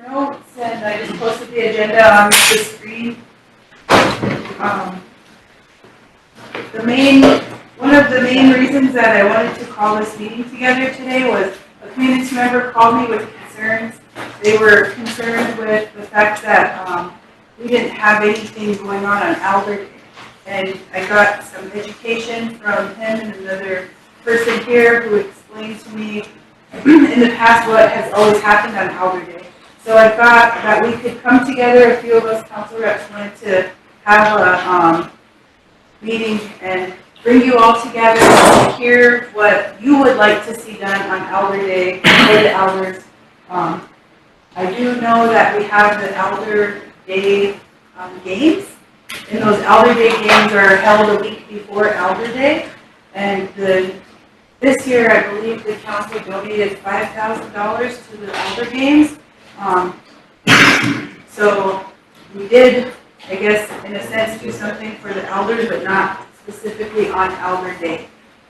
Notes, and I just posted the agenda on the screen. One of the main reasons that I wanted to call this meeting together today was a community member called me with concerns. They were concerned with the fact that we didn't have anything going on Albert, and I got some education from him and another person here who explained to me in the past what has always happened on Albert Day. So I thought that we could come together, a few of us council reps wanted to have a meeting and bring you all together to hear what you would like to see done on Elder Day for the elders. I do know that we have the Elder Day games, and those Elder Day games are held a week before Elder Day, and this year I believe the council donated $5,000 to the Elder Games. So we did, I guess, in a sense, do something for the elders, but not specifically on Elder Day.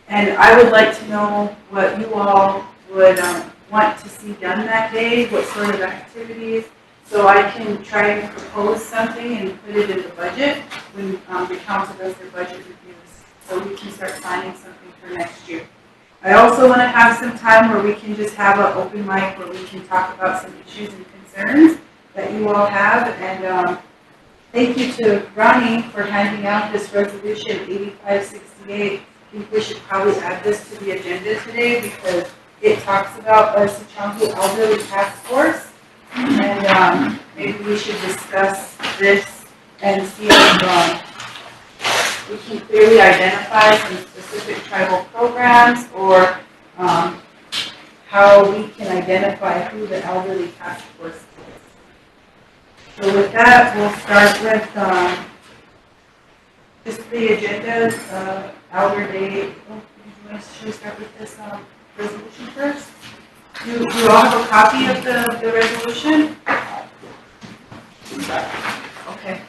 And I would like to know what you all would want to see done that day, what sort of activities, so I can try and propose something and put it in the budget when the council does their budget reviews, so we can start planning something for next year. I also want to have some time where we can just have an open mic where we can talk about some issues and concerns that you all have. And thank you to Ronnie for handing out this resolution 8568. I think we should probably add this to the agenda today because it talks about our Sicangu Elderly Task Force. And maybe we should discuss this and see if we can clearly identify some specific tribal programs or how we can identify who the elderly task force is. So with that, we'll start with just the agenda, Elder Day. Should we start with this resolution first? Do you all have a copy of the resolution? Okay.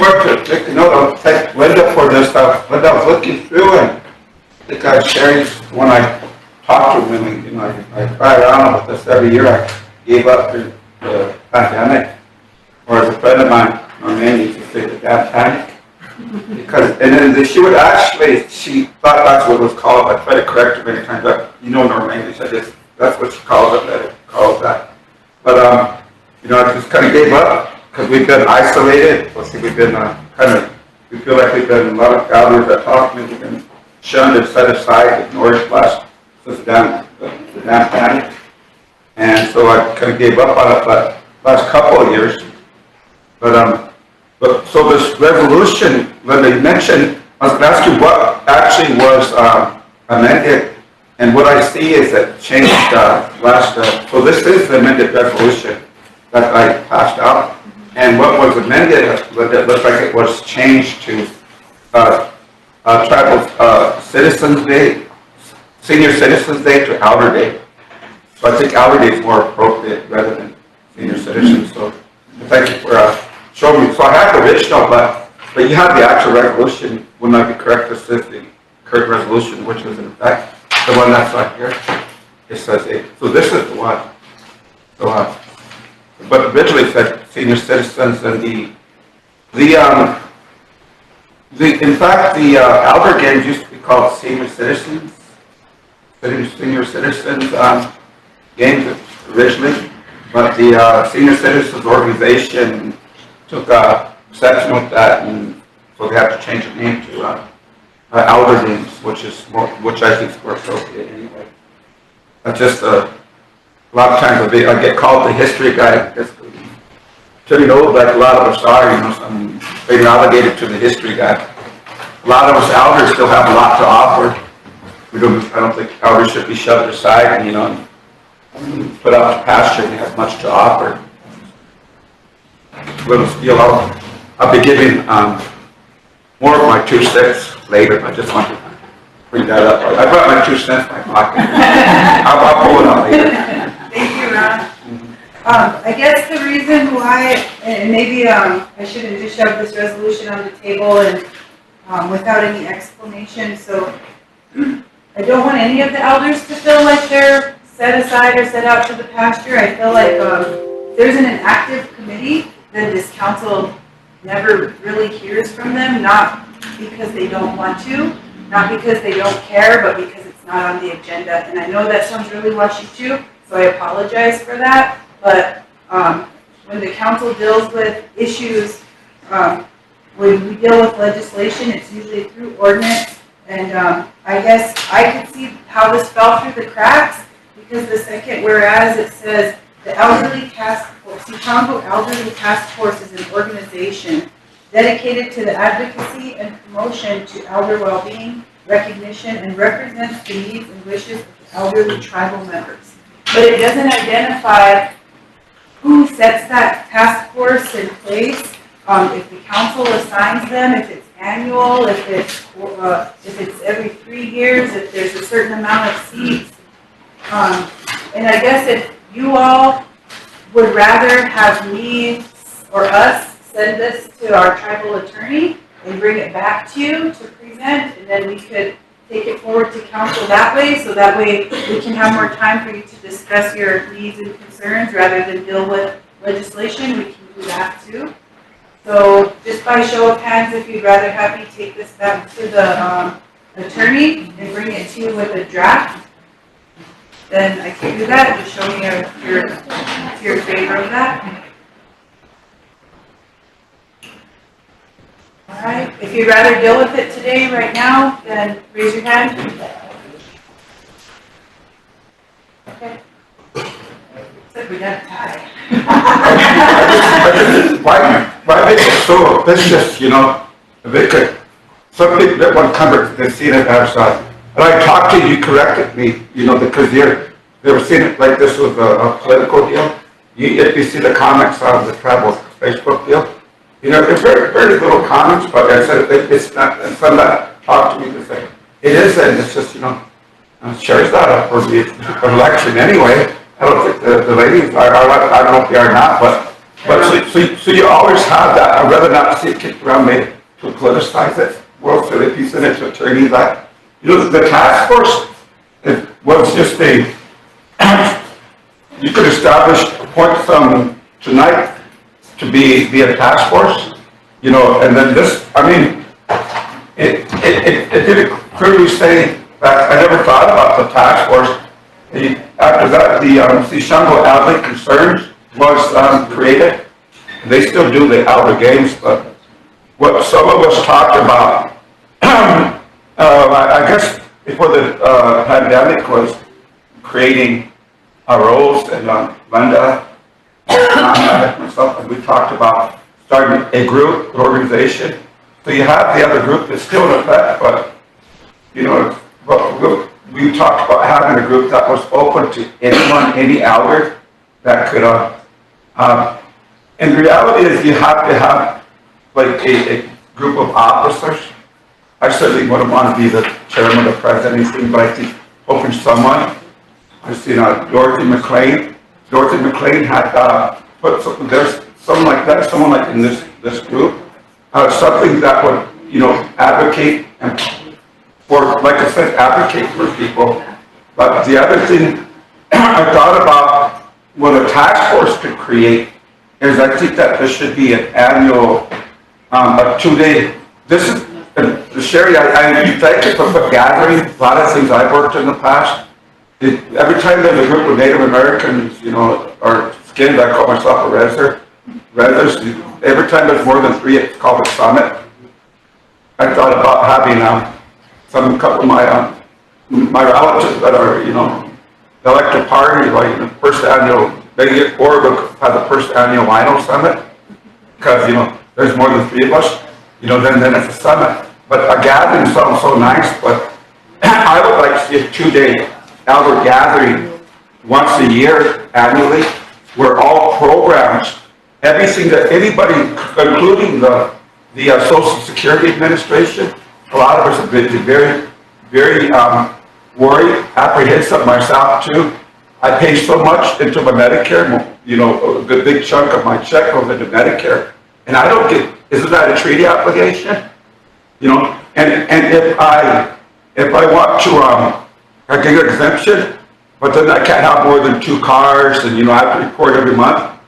To take a note, I'll thank Linda for this. Linda, I was looking through and I think Sherry's when I talked to him, I try around with this every year. I gave up through the pandemic, or as a friend of mine, Norman, used to say the damn panic. Because, and then she would actually, she thought that's what it was called. I tried to correct her many times, but Norman, she said that's what she calls it, that it calls that. But, I just kind of gave up. Because we've been isolated, we've been we feel like we've been a lot of elders that talk, we've been shunned and set aside, ignored since the damn panic. And so I kind of gave up on it, but last couple of years. But so this resolution, Linda, you mentioned, I was going to ask you what actually was amended, and what I see is that changed so this is the amended resolution that I passed out. And what was amended, it looks like it was changed to Tribal Citizens Day, Senior Citizens Day to Elder Day. So I think Elder Day is more appropriate rather than Senior Citizens. So thank you for showing me. So I have the original, but you have the actual resolution. Wouldn't I be correct? This is the current resolution, which was in effect. The one that's not here, it says it. So this is the one. So but originally it said senior citizens, and in fact the Elder Games used to be called senior citizens games originally, but the senior citizens organization took exception with that, and so they had to change the name to Elder Games, which I think is more appropriate anyway. That's just a lot of times I get called the history guy. Pretty old, like a lot of us are, I'm being relegated to the history guy. A lot of us elders still have a lot to offer. I don't think elders should be shoved aside and, put out to pasture and have much to offer. I'll be giving more of my 2 cents later. I just want to bring that up. I brought my 2 cents in my pocket. I'll pull it out later. Thank you, Ron. I guess the reason why and maybe, I shouldn't just shove this resolution on the table and, without any explanation, so I don't want any of the elders to feel like they're set aside or set out to the pasture. I feel like, there's an active committee that this council never really hears from them, not because they don't want to, not because they don't care, but because it's not on the agenda. And I know that sounds really washy-too, so I apologize for that. But when the council deals with issues, when we deal with legislation, it's usually through ordinance. And I guess I could see how this fell through the cracks, because the second whereas it says, the Elderly Task Force, Chicago Elderly Task Force is an organization dedicated to the advocacy and promotion to elder well-being, recognition, and represents the needs and wishes of the elderly tribal members. But it doesn't identify who sets that task force in place, if the council assigns them, if it's annual, if it's every 3 years, if there's a certain amount of seats. And I guess if you all would rather have me or us send this to our tribal attorney and bring it back to you to present, and then we could take it forward to council that way, so that way we can have more time for you to discuss your needs and concerns rather than deal with legislation, we can do that too. So just by show of hands, if you'd rather have me take this back to the attorney and bring it to you with a draft, then I can do that. Just show me if you're in favor of that. All right. If you'd rather deal with it today, right now, then raise your hand. Okay. Looks like we got a tie. Why make it so vicious, you know? Some people that want to come, they've seen it as and I talked to you, you corrected me, you know, because they were seeing it like this was a political deal. If you see the comments on the tribal Facebook deal, you know, they're very, very little comments, but I said it's not, and some that talked to me, they say, it is, and it's just, you know, Sherry's not up for the election anyway. I don't think the ladies are, I don't know if they are not, but so you always have that. I'd rather not see it kicked around, made to politicize it. Well, so if you send it to attorneys, that, you know, the task force, it was just you could appoint some tonight to be a task force, you know, and then this, I mean, it didn't clearly say that. I never thought about the task force. After that, the Shango Elderly Concerns was created. They still do the elder games, but what some of us talked about, I guess before the pandemic, was creating our roles, and Linda and myself, and we talked about starting a group, an organization. So you have the other group that's still in effect, but you know, we talked about having a group that was open to anyone, any elder that could. And the reality is, you have to have like a group of officers. I certainly wouldn't want to be the chairman, the president, anything, but I think hoping someone. I've seen Dorothy McLean. Dorothy McLean had put something there's something like that, someone like in this group, something that would, you know, advocate and for, like I said, advocate for people. But the other thing I thought about what a task force could create is, I think that there should be an annual, a 2-day. This is Sherry. I thank you for gathering. A lot of things I've worked in the past. Every time there's a group of Native Americans, you know, or skinned, I call myself a reser. Every time there's more than 3, it's called a summit. I thought about having a couple of my relatives that are, you know, they like to party, like the first annual, maybe Oregon has the first annual Wino Summit, because, you know, there's more than 3 of us, you know, then it's a summit. But a gathering sounds so nice, but I would like to see a 2-day elder gathering once a year annually, where all programs, everything that anybody, including the Social Security Administration, a lot of us have been very, very worried, apprehensive myself too, I pay so much into my Medicare, you know, a good big chunk of my check goes into Medicare, and I don't get, isn't that a treaty obligation? You know, and if I want to, I get an exemption, but then I can't have more than 2 cars, and you know, I have to report every month.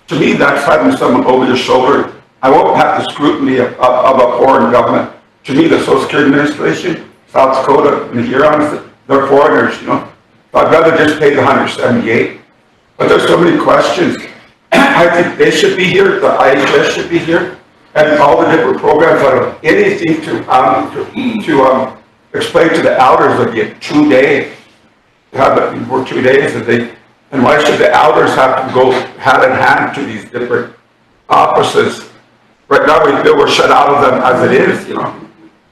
To me, that's having someone over your shoulder. I won't have the scrutiny of a foreign government. To me, the Social Security Administration, South Dakota, and the Hurons, they're foreigners, you know. So I'd rather just pay the 178. But there's so many questions. I think they should be here, the IHS should be here, and all the different programs that have anything to explain to the elders that get 2 days, have it for 2 days a day. And why should the elders have to go hand in hand to these different offices? Right now we feel we're shut out of them as it is, you know.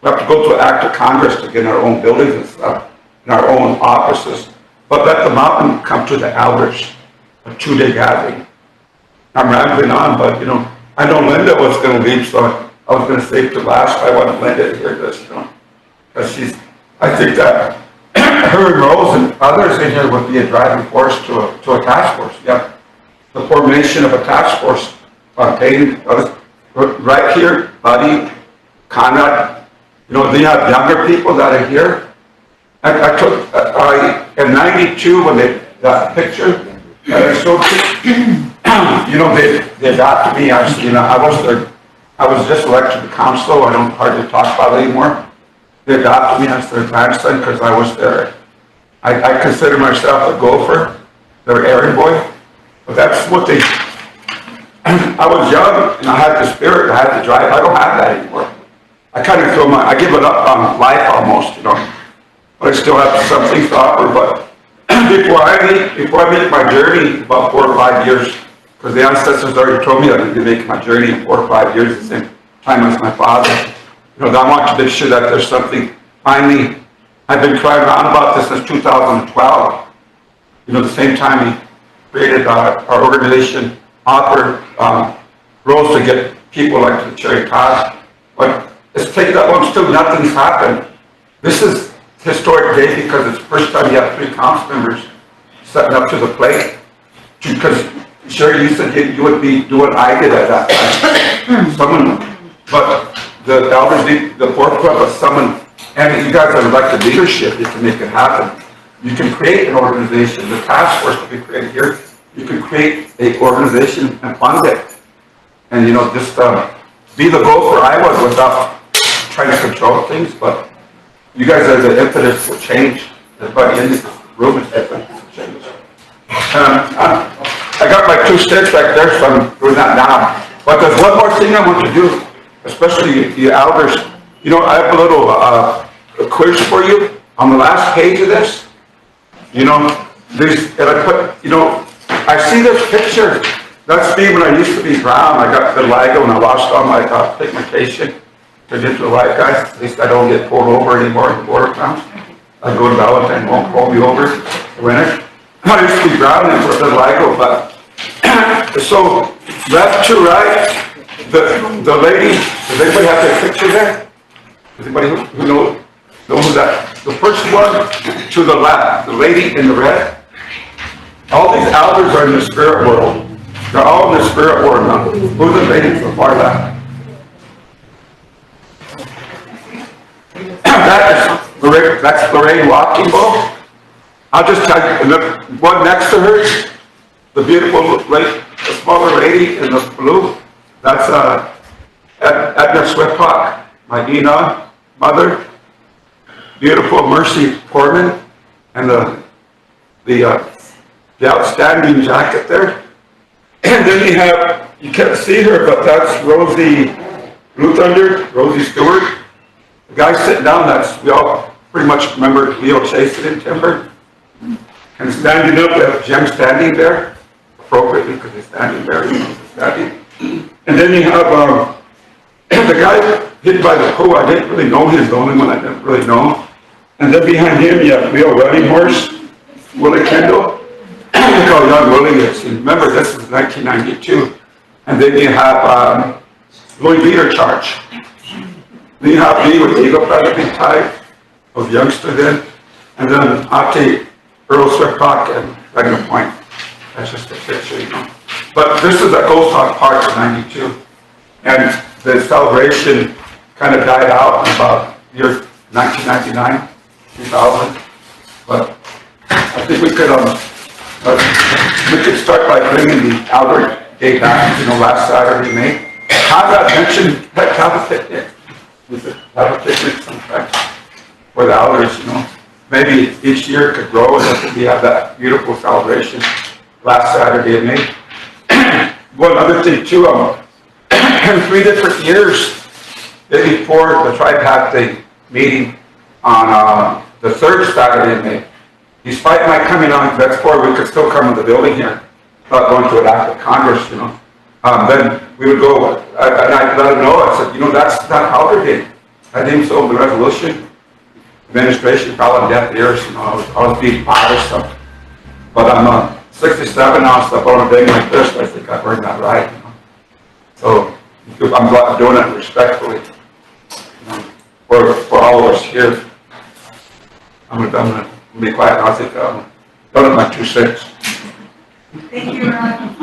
We have to go to an act of Congress to get in our own buildings and stuff, in our own offices. But let the mountain come to the elders, a 2-day gathering. I'm rambling on, but you know, I know Linda was going to leave, so I was going to save to last. I want Linda to hear this, you know, because I think that her and Rose and others in here would be a driving force to a task force. Yeah, the formation of a task force on paying right here, Buddy, Conrad. You know, they have younger people that are here. I took in '92 when they got the picture. You know, they adopted me. I was just elected to council. I don't hardly talk about it anymore. They adopted me as their grandson because I was there. I consider myself a gopher, their errand boy. But that's what they. I was young and I had the spirit. I had the drive. I don't have that anymore. I kind of feel I give it up on life almost, you know. But I still have some things to offer. But before I make my journey, about 4 or 5 years, because the ancestors already told me I need to make my journey in 4 or 5 years, the same time as my father. You know, I want to make sure that there's something. Finally, I've been trying around about this since 2012. You know, the same time he created our organization, offered roles to get people like the Cherry Todd. But it's taken that long, still nothing's happened. This is a historic day because it's the first time you have 3 council members setting up to the plate. Because Sherry, you said you would be doing what I did at that time. But the elders need the forefront of someone, and you guys have elected leadership, you can make it happen. You can create an organization, the task force that we created here, you can create an organization and fund it. And you know, just be the gopher I was without trying to control things, but you guys are the impetus for change. Everybody in this room is impetus for change. I got my 2 sticks back there, so I'm doing that now. But there's one more thing I want to do, especially the elders. You know, I have a little quiz for you on the last page of this. You know, and I put, you know, I see this picture. That's me when I used to be brown. I got vitiligo and I lost all my pigmentation. Turned into a white guy. At least I don't get pulled over anymore in border towns. I go to Valentine, won't pull me over in the winter. I used to be brown and with vitiligo, but so left to right. The lady, does anybody have their picture there? Does anybody who know who that? The first one to the left, the lady in the red. All these elders are in the spirit world. They're all in the spirit world now. Who's the lady to the far left? That's Lorraine Walking Bowl. I'll just tell you, and the one next to her, the beautiful lady, the smaller lady in the blue, that's Edna Swifthock, my Ena mother. Beautiful Mercy Foreman, and the outstanding jacket there. And then you can't see her, but that's Rosie Blue Thunder, Rosie Stewart. The guy sitting down, we all pretty much remember Leo Chasen in Timber. And standing up, we have Jim standing there, appropriately because he's standing there, he's standing. And then you have the guy hit by the pool. I didn't really know he was the only one I didn't really know. And then behind him, you have Leo Running Horse, Willie Kendall. Look how young Willie is. And remember, this is 1992. And then you have Louis Beater Charge. Then you have me with Eagle Feather Big Tie, I was youngster then. And then Ate Earl Swifthock and kind of point. That's just a picture, you know. But this is a Ghost Hawk Park of '92. And the celebration kind of died out in about year 1999, 2000. But I think we could start by bringing the Albert Day back, you know, last Saturday, May. Have that mentioned, like have a picnic. We could have a picnic sometime for the elders, you know. Maybe each year could grow and we have that beautiful celebration last Saturday in May. One other thing too, 3 different years before the tribe had the meeting on the 3rd Saturday in May. Despite my coming on, that's 4, we could still come to the building here, not going to an act of Congress, you know. Then we would go, and I let them know, I said, you know, that's not Elder Day. I think so, the resolution, administration fell on deaf ears, you know, I was being bothersome. But I'm 67 now, so on a day like this, I think I've earned that right, you know. So I'm glad I'm doing it respectfully, you know, for all of us here. I'm gonna be quiet now. I think done at my 2 cents. Thank you, Ron.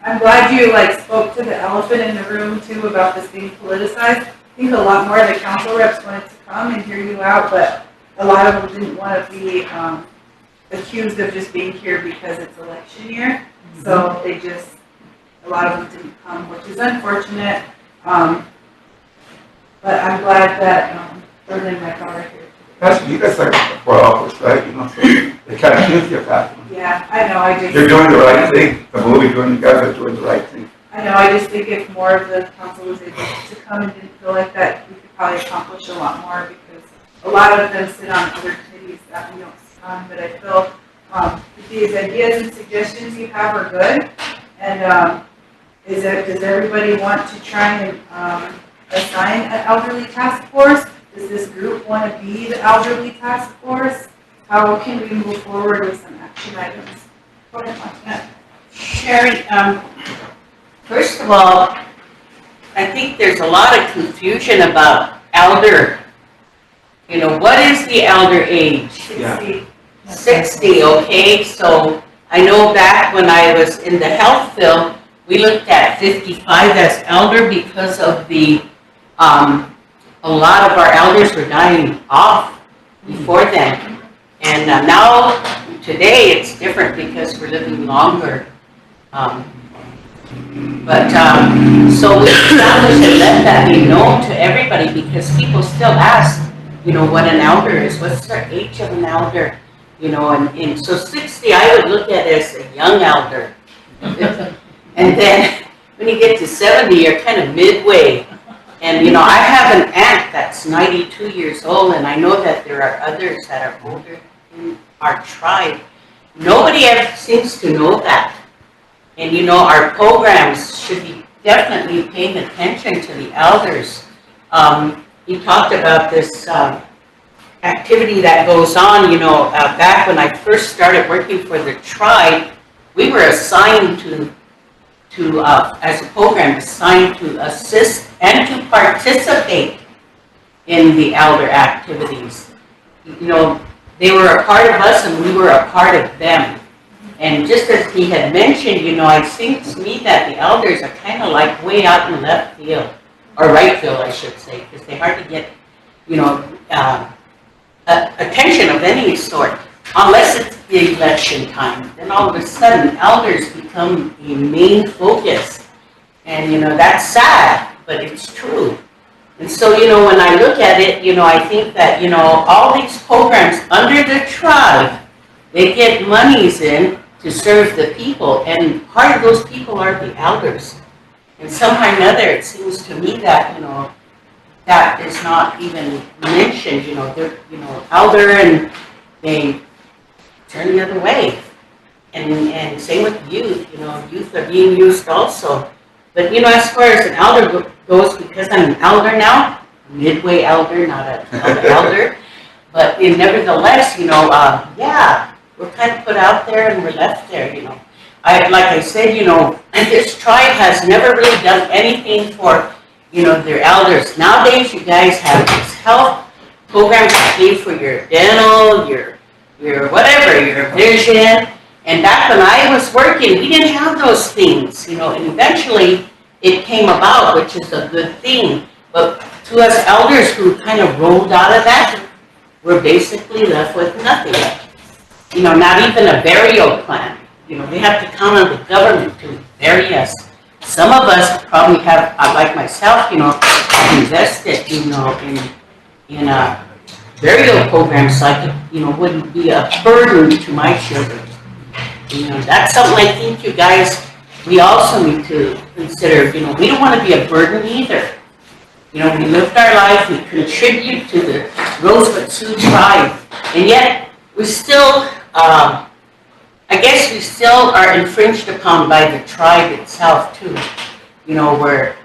I'm glad you spoke to the elephant in the room too about this being politicized. I think a lot more of the council reps wanted to come and hear you out, but a lot of them didn't want to be accused of just being here because it's election year. Mm-hmm. So a lot of them didn't come, which is unfortunate. But I'm glad that Vernon and my daughter here. That's, you guys are for office, right? You know, so they can't accuse you of that. Yeah, I know. You're doing the right thing. The movie doing, you guys are doing the right thing. I know. I just think if more of the council was able to come and didn't feel like that, we could probably accomplish a lot more because a lot of them sit on other committees that we don't sit on. But I feel these ideas and suggestions you have are good. And does everybody want to try and assign an elderly task force? Does this group want to be the elderly task force? How can we move forward with some action items? Go ahead, Montana. Sherry, first of all, I think there's a lot of confusion about elder. You know, what is the elder age? 60. Yeah. 60, okay? So I know back when I was in the health field, we looked at 55 as elder because of the a lot of our elders were dying off before then. And now, today, it's different because we're living longer. So we established and let that be known to everybody because people still ask, you know, what an elder is. What's the age of an elder? You know, and so 60, I would look at it as a young elder. And then when you get to 70, you're kind of midway. And, you know, I have an aunt that's 92 years old, and I know that there are others that are older in our tribe. Nobody ever seems to know that. And, you know, our programs should be definitely paying attention to the elders. You talked about this activity that goes on, you know, back when I first started working for the tribe, we were assigned to as a program, assigned to assist and to participate in the elder activities. You know, they were a part of us and we were a part of them. And just as he had mentioned, you know, it seems to me that the elders are kind of like way out in left field, or right field, I should say, because they hardly get, you know, attention of any sort, unless it's the election time. Then all of a sudden, elders become the main focus. And, you know, that's sad, but it's true. And so, you know, when I look at it, you know, I think that, you know, all these programs under the tribe, they get monies in to serve the people, and part of those people are the elders. And somehow or another, it seems to me that, you know, that is not even mentioned, you know, they're, you know, elder, and they turn the other way. And same with youth, you know, youth are being used also. But, you know, as far as an elder goes, because I'm an elder now, midway elder, not an elder, but nevertheless, you know, yeah, we're kind of put out there and we're left there, you know. Like I said, you know, this tribe has never really done anything for, you know, their elders. Nowadays, you guys have this health programs that pay for your dental, your your whatever, your vision. And back when I was working, we didn't have those things, you know, and eventually it came about, which is a good thing. But to us elders who kind of rolled out of that, we're basically left with nothing. You know, not even a burial plan. You know, we have to count on the government to bury us. Some of us probably have, like myself, you know, have invested, you know, in a burial program so I could, you know, wouldn't be a burden to my children. You know, that's something I think you guys, we also need to consider. You know, we don't want to be a burden either. You know, we lived our life, we contribute to the Rosebud Sioux Tribe, and yet we still, I guess we still are infringed upon by the tribe itself too. You know, we're,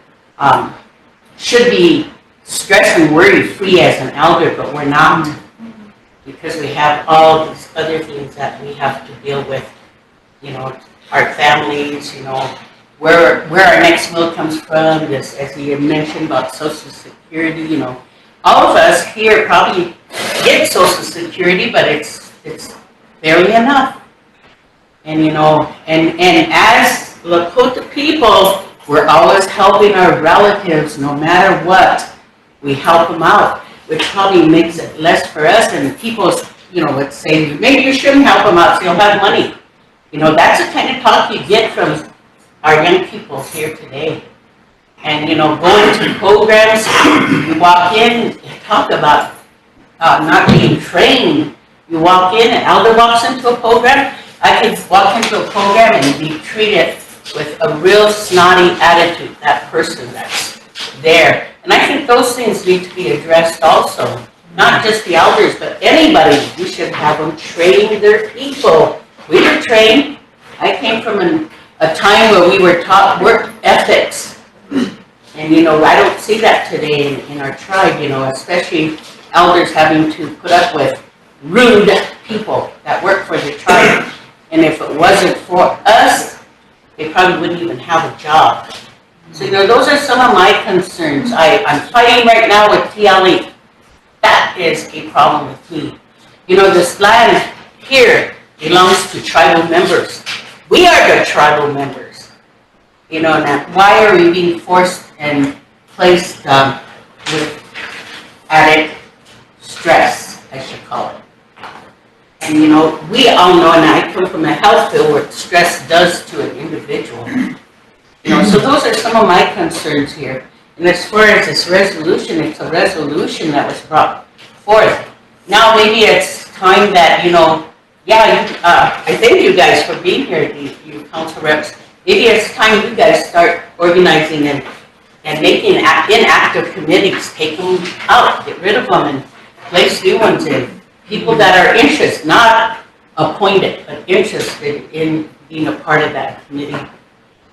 should be stress and worry free as an elder, but we're not, because we have all these other things that we have to deal with. You know, our families, you know, where our next meal comes from, this, as you had mentioned about Social Security, you know, all of us here probably get Social Security, but it's barely enough. And, you know, and as Lakota people, we're always helping our relatives no matter what. We help them out, which probably makes it less for us, and people, you know, would say, maybe you shouldn't help them out so you'll have money. You know, that's the kind of talk you get from our young people here today. And, you know, going to programs, you walk in and talk about not being trained. You walk in, an elder walks into a program. I could walk into a program and be treated with a real snotty attitude, that person that's there. And I think those things need to be addressed also. Not just the elders, but anybody. We should have them train their people. We were trained. I came from a time where we were taught work ethics. And, you know, I don't see that today in our tribe, you know, especially elders having to put up with rude people that work for the tribe. And if it wasn't for us, they probably wouldn't even have a job. So, you know, those are some of my concerns. I'm fighting right now with TLE. That is a problem with me. You know, this land here belongs to tribal members. We are the tribal members. You know, and why are we being forced and placed with added stress, I should call it. And, you know, we all know, and I come from a health field, what stress does to an individual. You know, so those are some of my concerns here. And as far as this resolution, it's a resolution that was brought forth. Now maybe it's time that, you know, yeah, I thank you guys for being here, you council reps. Maybe it's time you guys start organizing and making inactive committees, take them out, get rid of them, and place new ones in. People that are interested, not appointed, but interested in being a part of that committee.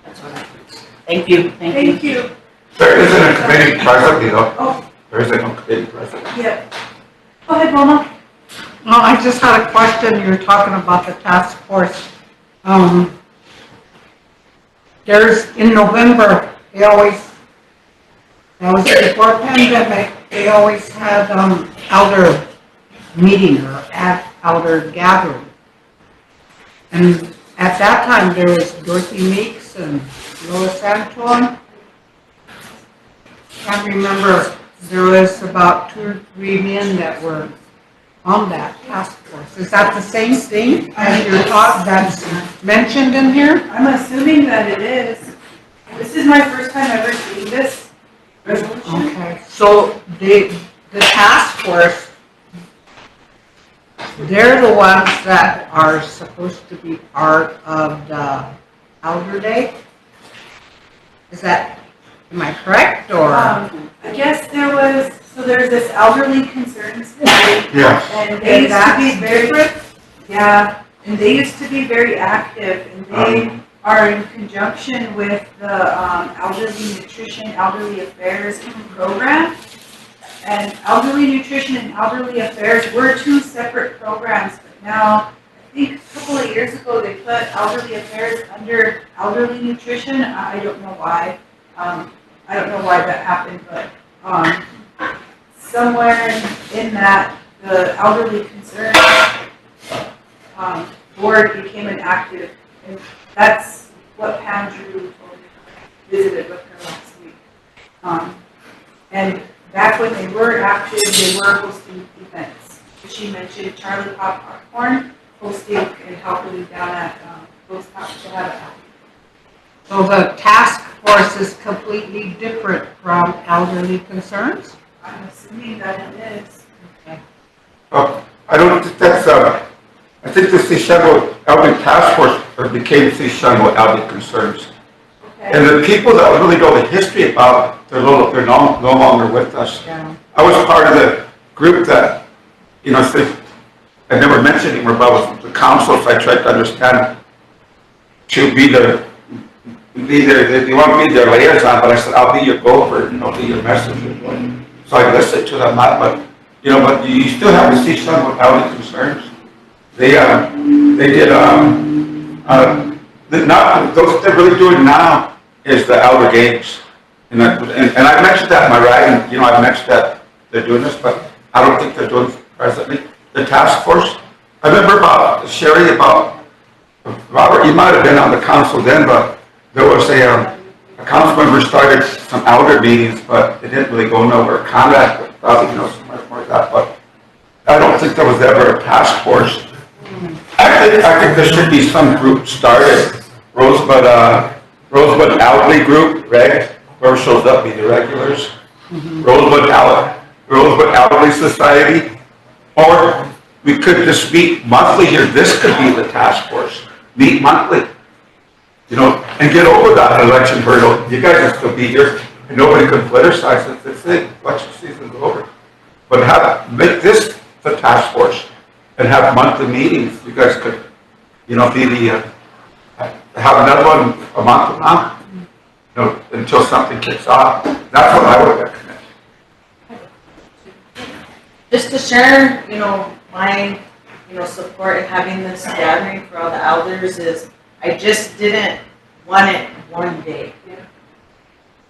That's what I think. Thank you. Thank you. There isn't a committee president, though. Oh, There isn't no committee president. yeah. Go ahead, Mama. No, I just had a question. You were talking about the task force. There's, in November, that was before pandemic, they always had, elder meeting or elder gathering. And at that time, there was Dorothy Meeks and Lois Antoine. Can't remember, there was about 2 or 3 men that were on that task force. Is that the same thing as your thought that's mentioned in here? I'm assuming that it is. This is my first time ever seeing this resolution. Okay, so the task force, they're the ones that are supposed to be part of the Elder Day? Is that, am I correct, or? I guess there's this elderly concerns committee, Yeah. and they used to be very, yeah, and they used to be very active, and they are in conjunction with the Elderly Nutrition, Elderly Affairs program. And Elderly Nutrition and Elderly Affairs were 2 separate programs, but now, I think a couple of years ago, they put Elderly Affairs under Elderly Nutrition. I don't know why. I don't know why that happened, but somewhere in that, the elderly concerns board became inactive, and that's what Pam Drew told me, visited with her last week. And back when they were active, they were hosting events. She mentioned Charlie Popcorn hosting and helping down at Ghost House to have it. So the task force is completely different from elderly concerns? I'm assuming that it is. I don't think that's, I think the Sishango Elder Task Force became Sishango Elder Concerns. Okay. And the people that really know the history about, they're no longer with us. Yeah. I was part of the group that, you know, I never mentioned anymore, but I was the council, so I tried to understand to be their, they want to be their liaison, but I said, I'll be your gopher, and I'll be your messenger. So I listened to them, but, you know, but you still have to see some without any concerns. They did, those they're really doing now is the elder games. And I mentioned that in my writing, you know, I mentioned that they're doing this, but I don't think they're doing it presently. The task force, I remember about Sherry, about Robert, you might have been on the council then, but there was a council member started some elder meetings, but it didn't really go nowhere. Conrad probably knows so much more of that, but I don't think there was ever a task force. I think there should be some group started. Rosebud Elderly Group, Reg, whoever shows up, be the regulars. Rosebud Elderly Society, or we could just meet monthly here. This could be the task force. Meet monthly. You know, and get over that election hurdle. You guys will still be here, and nobody can politicize it. That's it. Election season's over. But make this the task force and have monthly meetings. You guys could, you know, be the have another one a month from now. You know, until something kicks off. That's what I would recommend. Just to share, you know, my, you know, support in having this gathering for all the elders is I just didn't want it one day.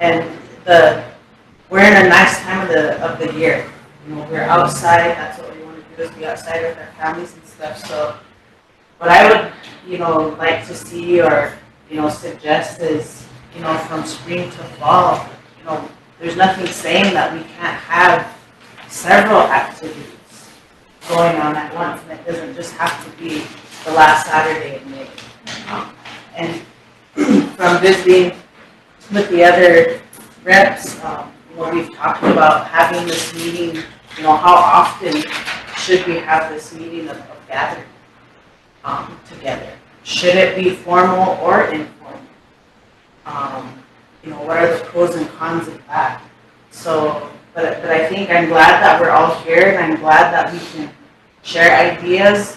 And we're in a nice time of the year. You know, we're outside, that's what we want to do, is be outside with our families and stuff. So what I would, you know, like to see or, you know, suggest is, you know, from spring to fall, you know, there's nothing saying that we can't have several activities going on at once, and it doesn't just have to be the last Saturday in May. And from visiting with the other reps, you know, we've talked about having this meeting, you know, how often should we have this meeting of gathering together? Should it be formal or informal? You know, what are the pros and cons of that? So, but I think I'm glad that we're all here, and I'm glad that we can share ideas.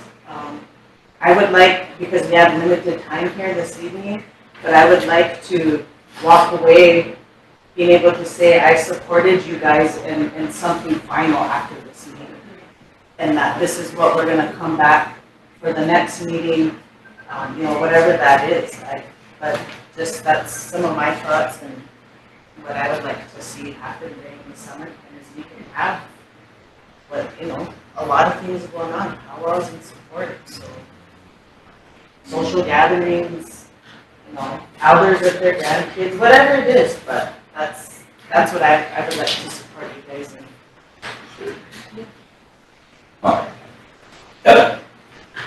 I would like, because we have limited time here this evening, but I would like to walk away being able to say I supported you guys in something final after this meeting. And that this is what we're going to come back for the next meeting, you know, whatever that is. But just that's some of my thoughts and what I would like to see happen during the summer, and is we can have, what, you know, a lot of things going on. Powwows and support. So social gatherings, you know, elders with their grandkids, whatever it is. But that's what I would like to support you guys in.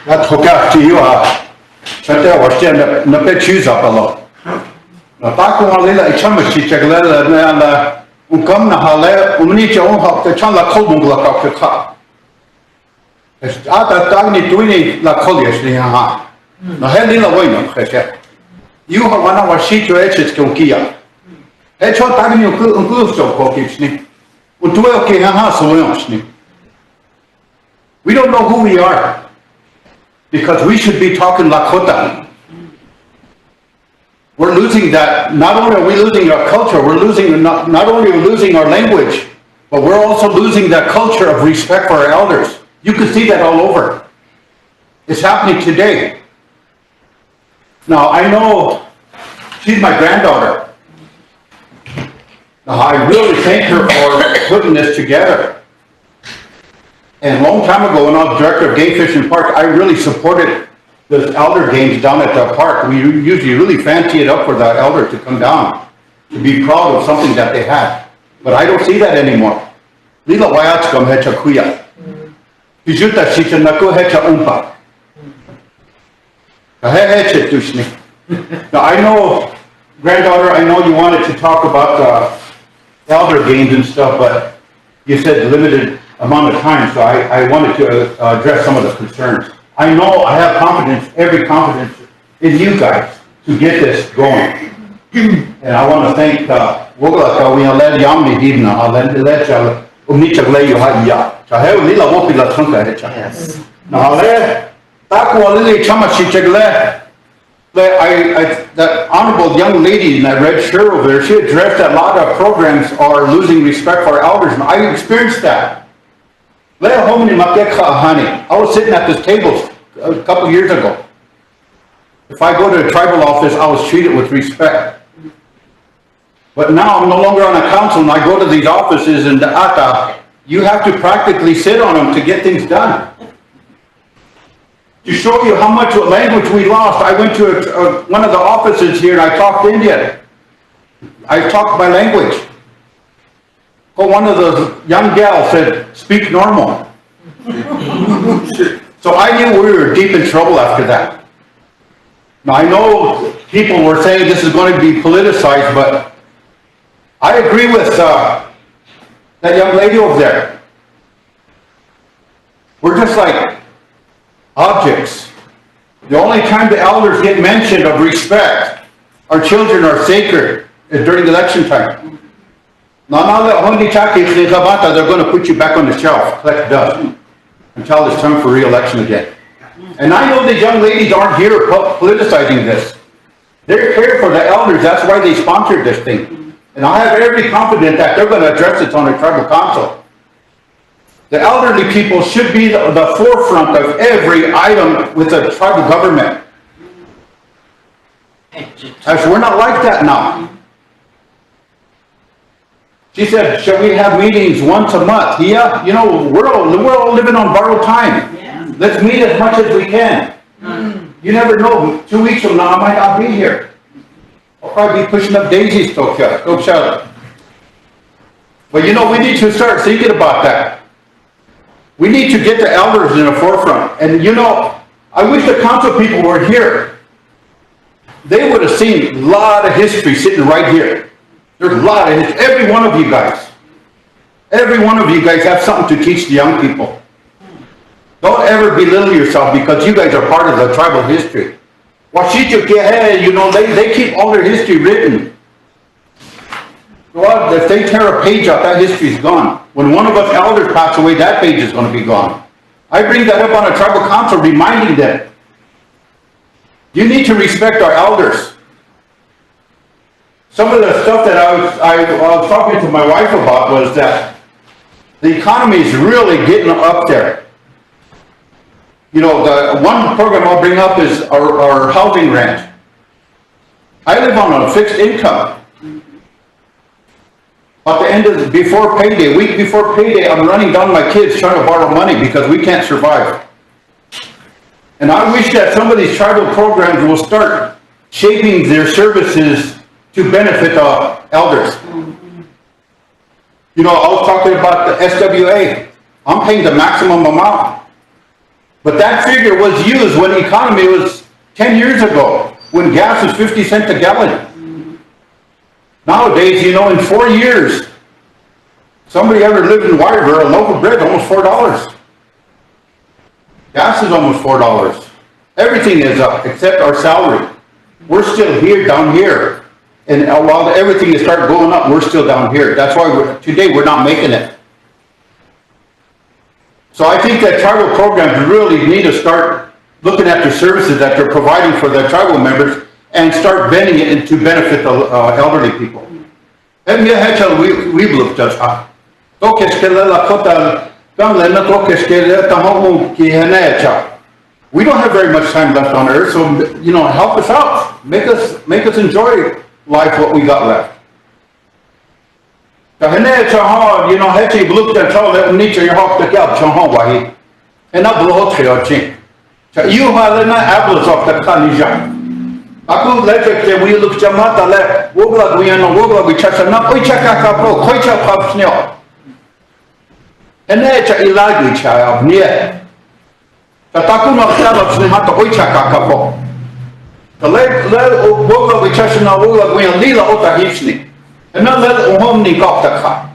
那头家只有啊，现在我现在那边去咋办了？那打工来了，一场没去这个来了那样的，我刚那下来，我们你叫我好，在场了考蒙了搞去看。啊，但你对你那考虑是样哈，那还你那为呢还是？有好完了我写出来是给我记啊，哎，说打你有个手考给是呢，我主要给他哈所用是呢。We don't know who we are. Because we should be talking Lakota. We're losing that. Not only are we losing our culture, we're losing not only are we losing our language, but we're also losing that culture of respect for our elders. You can see that all over. It's happening today. Now I know she's my granddaughter. Now I really thank her for putting this together. And a long time ago, when I was director of Game Fishing Park, I really supported the elder games down at the park. We usually really fancy it up for the elder to come down, to be proud of something that they had. But I don't see that anymore. Lila wayatskam hecha kuya. Pijuta shita naku hecha umpa. Hecha tushni. Now I know, granddaughter, I know you wanted to talk about elder games and stuff, but you said limited amount of time, so I wanted to address some of the concerns. I know I have confidence, every confidence in you guys to get this going. And I want to thank Wogla we led Yamni Divna, I led Umnichagleyo Haya. Chahel Lila Wopila Tunka Hecha. Yes. Now there, Takwa Lily Chamachi Chagle. That honorable young lady in that red shirt over there, she addressed that a lot of programs are losing respect for our elders. And I experienced that. I was sitting at this table a couple years ago. If I go to a tribal office, I was treated with respect. But now I'm no longer on a council and I go to these offices in the Ata, you have to practically sit on them to get things done. To show you how much language we lost, I went to one of the offices here and I talked Indian. I talked my language. But one of the young gals said, speak normal. So I knew we were deep in trouble after that. Now I know people were saying this is going to be politicized, but I agree with that young lady over there. We're just like objects. The only time the elders get mentioned of respect, our children are sacred, is during election time. Now they're going to put you back on the shelf, collect dust, until it's time for re-election again. And I know the young ladies aren't here politicizing this. They're here for the elders, that's why they sponsored this thing. And I have every confidence that they're going to address it on a tribal council. The elderly people should be the forefront of every item with the tribal government. As we're not like that now. She said, shall we have meetings once a month? Yeah, you know, we're all living on borrowed time. Yeah. Let's meet as much as we can. You never know, 2 weeks from now I might not be here. I'll probably be pushing up daisies, Tokyo. Go shut up. But you know, we need to start thinking about that. We need to get the elders in the forefront. And you know, I wish the council people were here. They would have seen a lot of history sitting right here. There's a lot of history. Every one of you guys have something to teach the young people. Don't ever belittle yourself because you guys are part of the tribal history. You know, they keep all their history written. Well, if they tear a page out, that history's gone. When one of us elders pass away, that page is going to be gone. I bring that up on a tribal council, reminding them. You need to respect our elders. Some of the stuff that I was talking to my wife about was that the economy is really getting up there. You know, the one program I'll bring up is our housing rent. I live on a fixed income. At the end of before payday, week before payday, I'm running down my kids trying to borrow money because we can't survive. And I wish that some of these tribal programs will start shaping their services to benefit the elders. You know, I was talking about the SWA. I'm paying the maximum amount. But that figure was used when the economy was 10 years ago, when gas was 50 cents a gallon. Nowadays, you know, in 4 years, somebody ever lived in Wyvern, a loaf of bread is almost $4. Gas is almost $4. Everything is up except our salary. We're still here, down here. And while everything is starting going up, we're still down here. That's why today we're not making it. So I think that tribal programs really need to start looking at the services that they're providing for the tribal members and start bending it to benefit the elderly people. We don't have very much time left on earth, so you know, help us out. Make us enjoy life what we got left. cái này cho họ, hết chỉ lúc trên sau lại ní cho họ tự kéo cho họ vậy, cái nó bự họ theo chứ, cho yêu họ là nó Apple of the Kanija, aku lấy cái we look cho mà ta lại, vô là we nó vô là we chắc nó ôi chắc cả pro, khơi chắc pháp nhau, cái này cho ilai bị chả nhé, cho ta cũng nói là nó mà ta ôi chắc cả pro. The let work we touch na work we lila ota hipsni. And not let home ni got the car.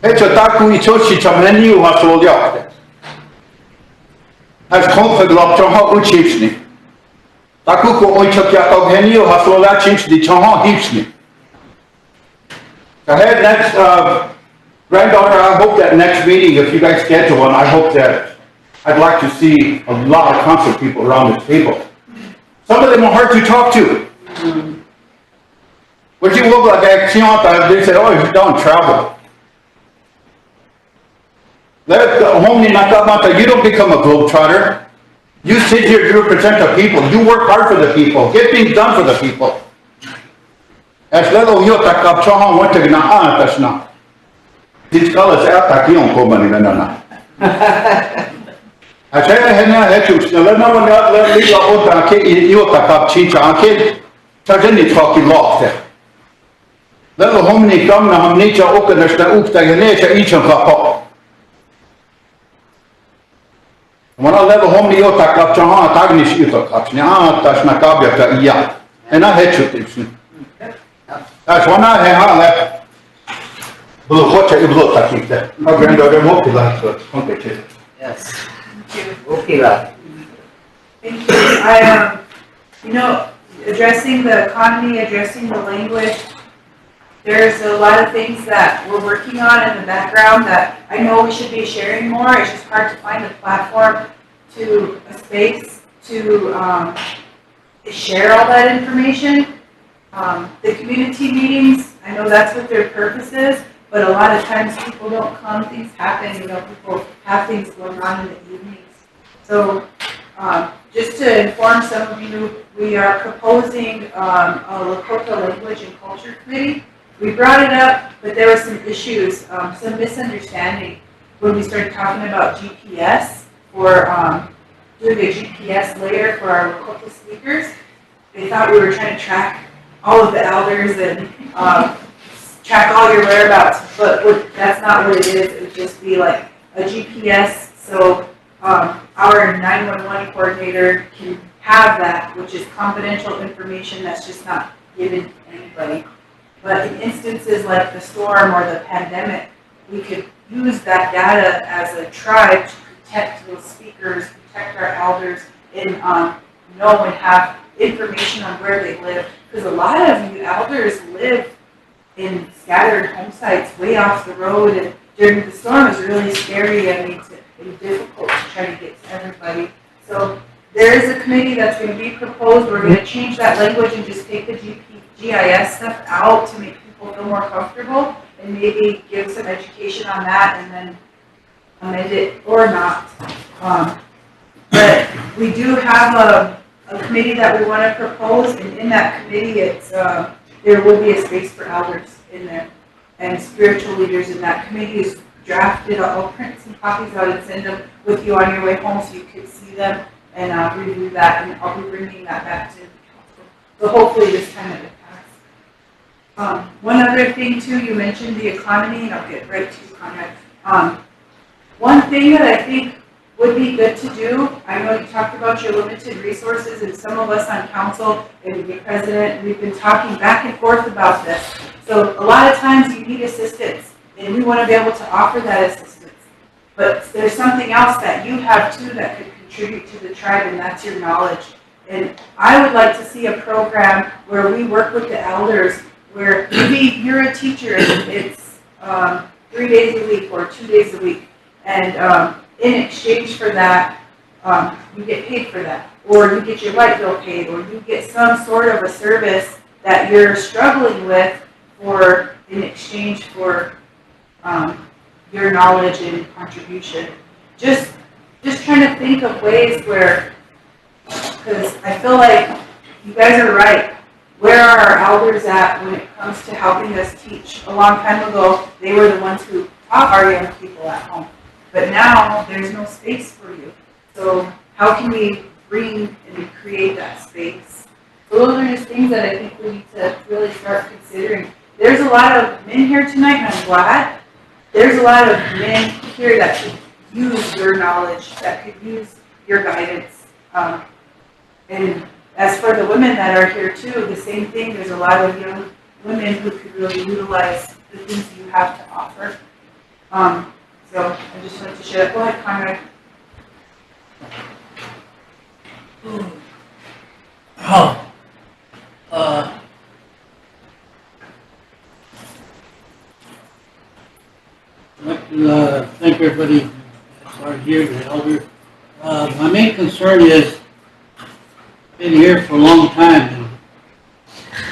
It's a taku itoshi chamenu has all the has comfort lock to how uch hipsni. Taku ko oichakya of heniu has all that chips the chaha hipsni. So ahead next granddaughter, I hope that next meeting, if you guys schedule one, I hope that I'd like to see a lot of concert people around this table. Some of them are hard to talk to. When you look like that, they say, oh, you don't travel. You don't become a globetrotter. You sit here to represent the people. You work hard for the people. Get things done for the people. As little you tak up chahan went to na that's not. These colors out tak you on komani na. I say I had let no one got let me go on to you up chicha uncle. Tajani talking lock there. Let the homini come na hamnicha okenash na ukta ganesha each of the when I let the homini otak up chaha tagnish utak up nya tash na kabya ta iya. And I had to that's one I had left. Blue watch it blue takik there. My granddaughter won't be like so. Okay. Yes. Thank you. Okay, right. Thank you. I, addressing the economy, addressing the language, there's a lot of things that we're working on in the background that I know we should be sharing more. It's just hard to find a platform a space to share all that information. The community meetings, I know that's what their purpose is, but a lot of times people don't come, things happen, people have things going on in the evenings. So just to inform some of you, we are proposing a Lakota Language and Culture Committee. We brought it up, but there were some issues, some misunderstanding when we started talking about GPS for doing a GPS layer for our Lakota speakers. They thought we were trying to track all of the elders and track all your whereabouts, but that's not what it is. It would just be like a GPS, so our 911 coordinator can have that, which is confidential information that's just not given to anybody. But in instances like the storm or the pandemic, we could use that data as a tribe to protect those speakers, protect our elders, and know and have information on where they live. Because a lot of you elders live in scattered home sites way off the road, and during the storm is really scary. I mean, it's difficult to try to get to everybody. So there is a committee that's going to be proposed. We're going to change that language and just take the GIS stuff out to make people feel more comfortable, and maybe give some education on that and then amend it or not. But we do have a committee that we want to propose, and in that committee, there will be a space for elders in there and spiritual leaders in that committee. Is drafted. I'll print some copies out and send them with you on your way home so you can see them and review that, and I'll be bringing that back to the council. So hopefully this time it will pass. One other thing too, you mentioned the economy, and I'll get right to you, Conrad. One thing that I think would be good to do, I know you talked about your limited resources, and some of us on council and the president, we've been talking back and forth about this. So a lot of times you need assistance, and we want to be able to offer that assistance. But there's something else that you have too that could contribute to the tribe, and that's your knowledge. And I would like to see a program where we work with the elders, where maybe you're a teacher and it's 3 days a week or 2 days a week. And in exchange for that, you get paid for that. Or you get your light bill paid, or you get some sort of a service that you're struggling with in exchange for your knowledge and contribution. Just trying to think of ways where, because I feel like you guys are right. where are our elders at when it comes to helping us teach? A long time ago, they were the ones who taught our young people at home. But now, there's no space for you. So how can we bring and create that space? So those are just things that I think we need to really start considering. There's a lot of men here tonight, and I'm glad. There's a lot of men here that could use your knowledge, that could use your guidance. And as for the women that are here too, the same thing. There's a lot of young women who could really utilize the things you have to offer. So I just wanted to share that. Go ahead, Conrad. I'd like to thank everybody that's here, the elder. My main concern is, been here for a long time, and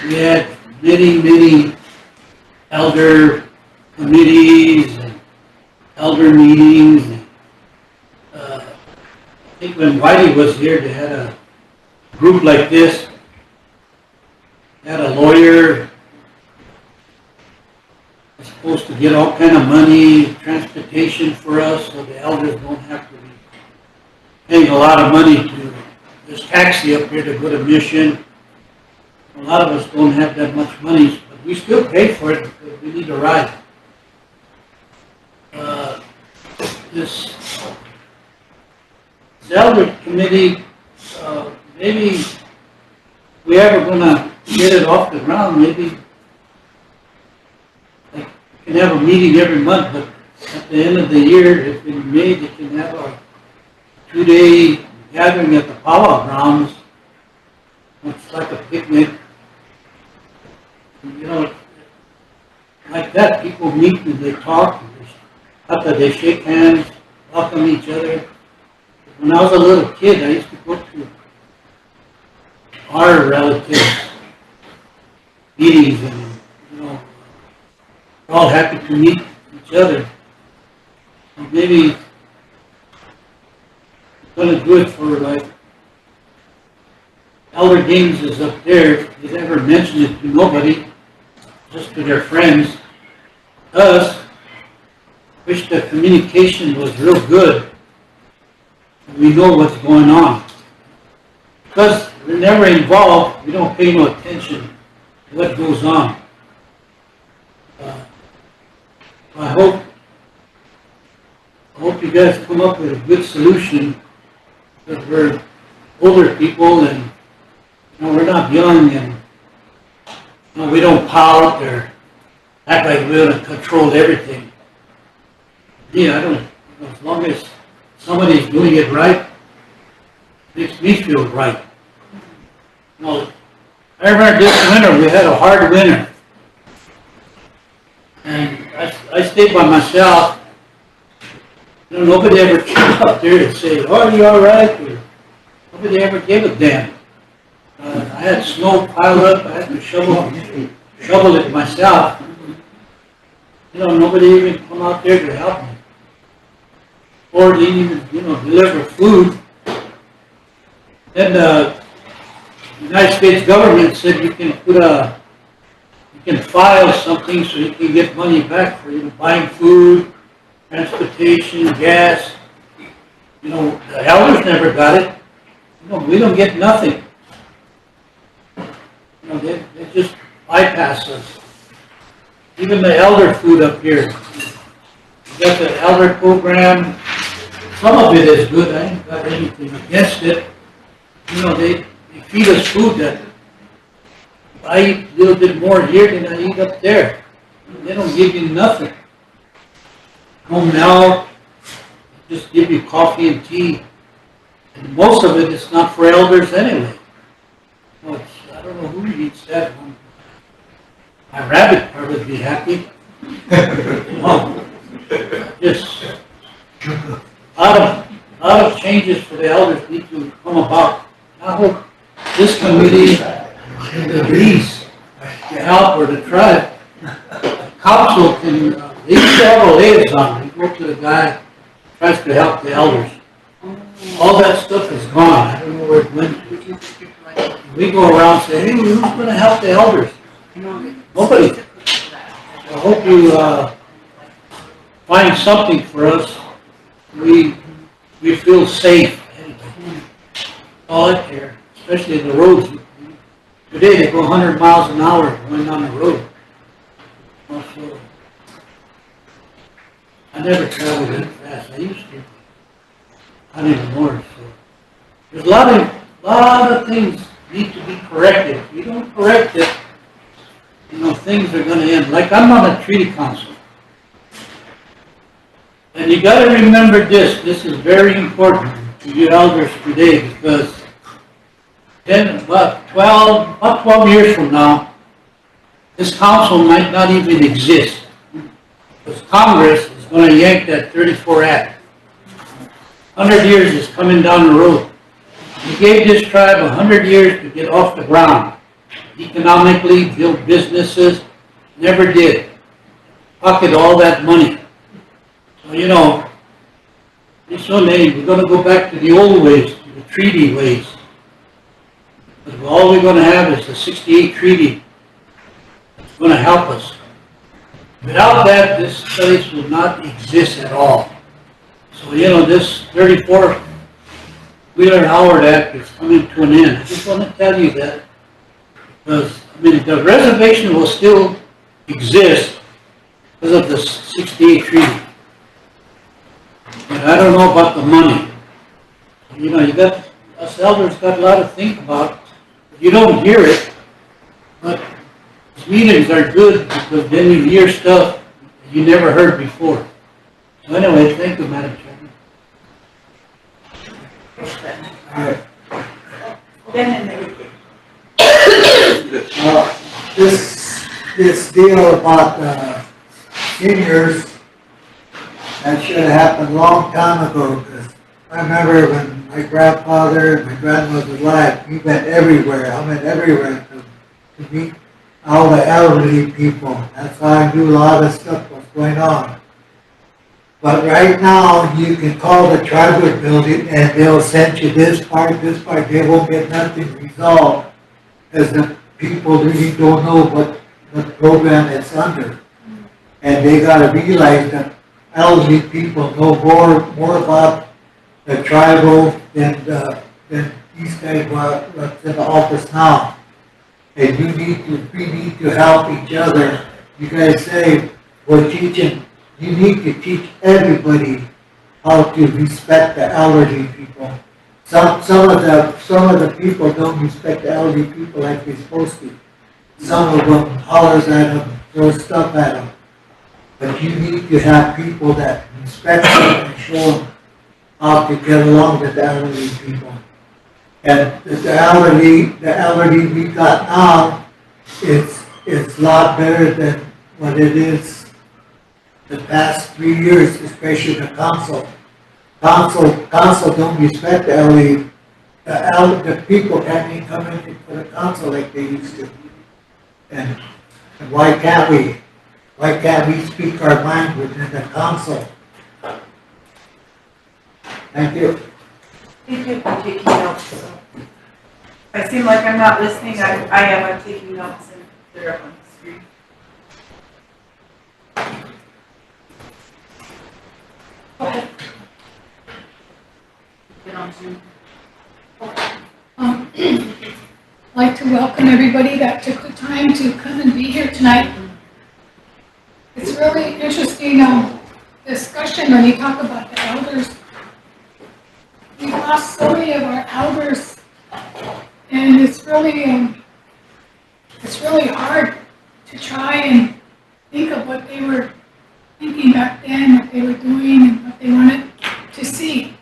we had many elder committees and elder meetings. And, I think when Whitey was here, they had a group like this, had a lawyer, was supposed to get all kind of money, transportation for us, so the elders don't have to be paying a lot of money to this taxi up here to go to mission. A lot of us don't have that much money, but we still pay for it because we need a ride. This elder committee, maybe if we ever gonna get it off the ground, maybe they can have a meeting every month, but at the end of the year, if in May, they can have a 2-day gathering at the powwow grounds. It's like a picnic. You know, like that, people meet and they talk, and after they shake hands, welcome each other. When I was a little kid, I used to go to our relatives' meetings, and you know, we're all happy to meet each other. So maybe gonna do it for like Elder Games is up there. They never mention it to nobody, just to their friends. Us, wish the communication was real good. We know what's going on. Because we're never involved, we don't pay no attention to what goes on. I hope you guys come up with a good solution, because we're older people and you know, we're not young, and you know, we don't pile up there, act like we're going to control everything. Yeah, I don't, you know, as long as somebody's doing it right, it makes me feel right. You know, I remember this winter, we had a hard winter. And I stayed by myself. You know, nobody ever came up there to say, "Oh, are you all right?" Or nobody ever gave a damn. I had snow piled up. I had to shovel it myself. You know, nobody even come out there to help me, or they even, you know, deliver food. Then the United States government said you can file something so you can get money back for, you know, buying food, transportation, gas. You know, the elders never got it. You know, we don't get nothing. You know, they just bypass us. Even the elder food up here. We got the elder program. Some of it is good. I ain't got anything against it. You know, they feed us food that I eat a little bit more here than I eat up there. They don't give you nothing. Home now, just give you coffee and tea. And most of it is not for elders anyway. Well, I don't know who eats that one. My rabbit part would be happy. No, just a lot of changes for the elders need to come about. I hope this committee agrees to help or to try. The council can, they used to have a liaison. You go to the guy who tries to help the elders. All that stuff is gone. I don't know where it went. It we go around saying, hey, who's gonna help the elders? Nobody. I hope you, find something for us. We feel safe. All I care, especially in the roads. Today they go 100 miles an hour going down the road. Also, I never traveled that fast. I used to. Not anymore. So there's a lot of things need to be corrected. If you don't correct it, things are going to end. Like I'm on a treaty council. And you got to remember this. This is very important to you elders today because about 12 years from now, this council might not even exist. Because Congress is going to yank that 34 Act. 100 years is coming down the road. We gave this tribe 100 years to get off the ground. Economically, build businesses, never did. Pocket all that money. So, pretty soon we're going to go back to the old ways, to the treaty ways. But all we're going to have is the 68 treaty. It's going to help us. Without that, this place will not exist at all. So, this 34 Wheeler-Howard Act is coming to an end. I just want to tell you that. Because, the reservation will still exist because of the 68 treaty. But I don't know about the money. Us elders got a lot to think about. You don't hear it, but these meetings are good because then you hear stuff that you never heard before. So anyway, thank you, Madam Chairman. This deal about seniors, that should have happened a long time ago, because I remember when my grandfather and my grandmother was alive, we went everywhere. I went everywhere to meet all the elderly people. That's how I knew a lot of stuff was going on. But right now, you can call the tribal building and they'll send you this part, they won't get nothing resolved, because the people really don't know what program it's under. And they gotta realize that elderly people know more about the tribal than these guys what's in the office now. And we need to help each other. You guys say we're teaching. You need to teach everybody how to respect the elderly people. Some of the people don't respect the elderly people like they're supposed to. Some of them hollers at them, throw stuff at them. But you need to have people that respect them and show them how to get along with the elderly people. And the elderly we got now, it's a lot better than what it is the past 3 years, especially the council. Council don't respect the elderly. The people can't even come in for the council like they used to. And why can't we? Why can't we speak our mind within the council? Thank you. Thank you for taking notes. So, if I seem like I'm not listening, I am. I'm taking notes and they're up on the screen. Go ahead. Get on Zoom. I'd like to welcome everybody that took the time to come and be here tonight. It's really interesting discussion when you talk about the elders. We've lost so many of our elders, and it's really hard to try and think of what they were thinking back then, what they were doing, and what they wanted to see.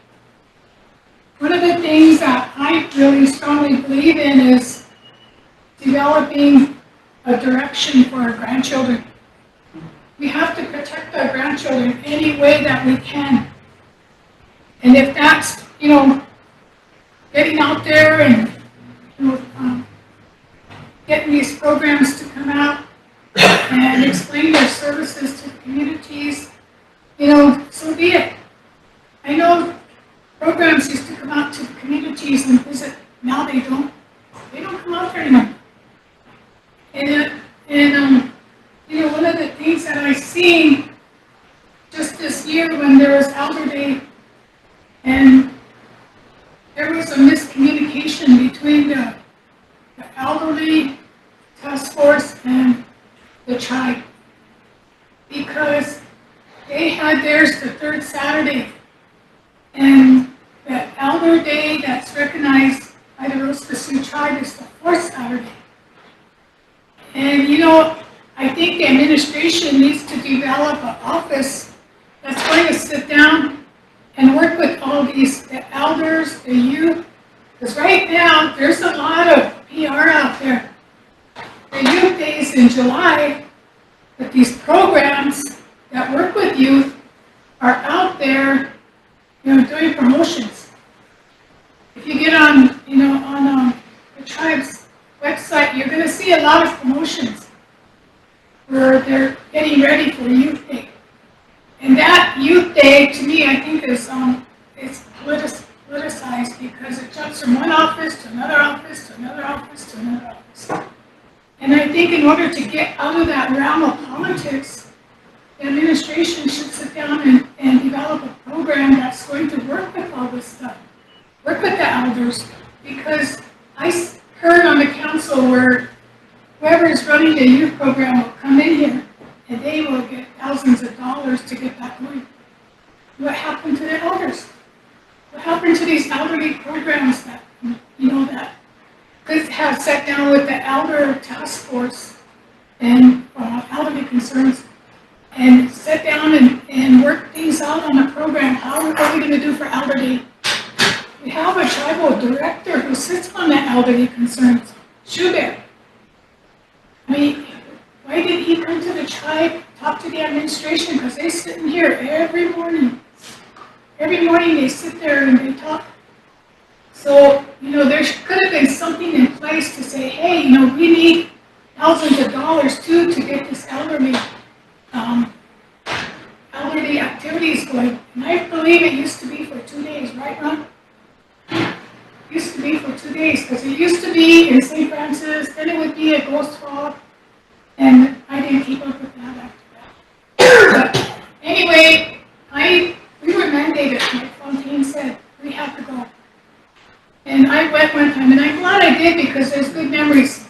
One of the things that I really strongly believe in is developing a direction for our grandchildren. We have to protect our grandchildren any way that we can. And if that's, getting out there and getting these programs to come out and explain their services to the communities, so be it. I know programs used to come out to the communities and visit. Now they don't. They don't come between the elderly task force and the tribe. Because they had theirs the third Saturday. And the Elder Day that's recognized by the Rosebud Sioux Tribe is the fourth Saturday. And I think the administration needs to develop an office that's going to sit down and work with all the elders, the youth. Because right now, there's a lot of PR out there. The youth days in July, but these programs that work with youth are out there, doing promotions. If you get on the tribe's website, you're going to see a lot of promotions where they're getting ready for Youth Day. And that Youth Day, to me, I think is politicized because it jumps from one office to another office to another office to another office. And I think in order to get out of that realm of politics, the administration should sit down and develop a program that's going to work with all this stuff, work with the elders, because I heard on the council where whoever is running the youth program will come in here and they will get thousands of dollars to get that going. What happened to the elders? What happened to these elderly programs that could have sat down with the elder task force and elderly concerns and sit down and work things out on a program? How are we going to do for elderly? We have a tribal director who sits on the elderly concerns, Schubert. I mean, why did he come to the tribe, talk to the administration? Because they sit in here every morning. Every morning they sit there and they talk. So, there could have been something in place to say, hey, we need thousands of dollars too to get this elderly activities going. And I believe it used to be for 2 days, right, Ron? It used to be for 2 days, because it used to be in St. Francis, then it would be at Ghost Walk, and I didn't keep up with that after that. But anyway, we were mandated, like Fontaine said, we have to go. And I went one time, and I'm glad I did because there's good memories.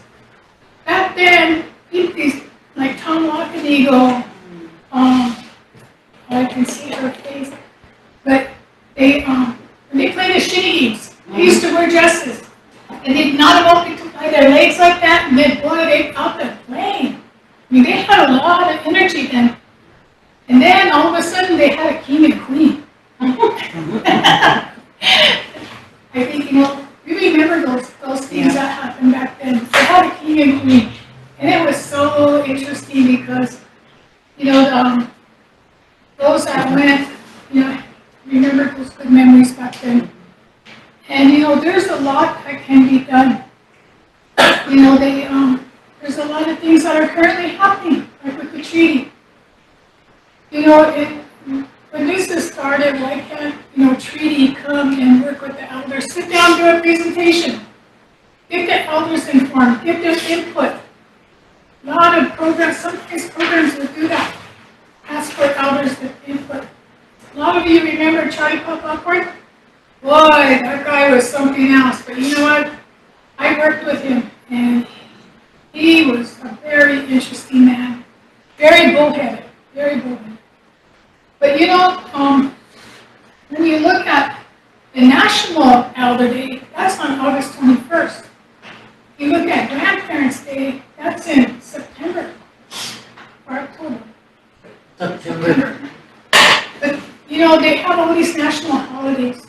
Back then, these, like Tom Walkenigo, I can see her face, but when they played the shinny games, they used to wear dresses, and they'd knot them up by their legs like that, and then boy, they out there playing. I mean, they had a lot of energy then. And then all of a sudden, they had a king and queen. I think, we remember those things that happened back then. They had a king and queen. And it was so interesting because, those that went, remember those good memories back then. And, there's a lot that can be done. There's a lot of things that are currently happening, like with the treaty. When this started, why can't, treaty come and work with the elders? Sit down, do a presentation. Get the elders informed, get their input. A lot of programs, sometimes programs will do that. Ask for elders with input. A lot of you remember Charlie Pop Upward? Boy, that guy was something else. But you know what? I worked with him, and he was a very interesting man. Very bullheaded, very bullheaded. But when you look at the National Elder Day, that's on August 21st. You look at Grandparents' Day, that's in September or October. September. But, they have all these national holidays.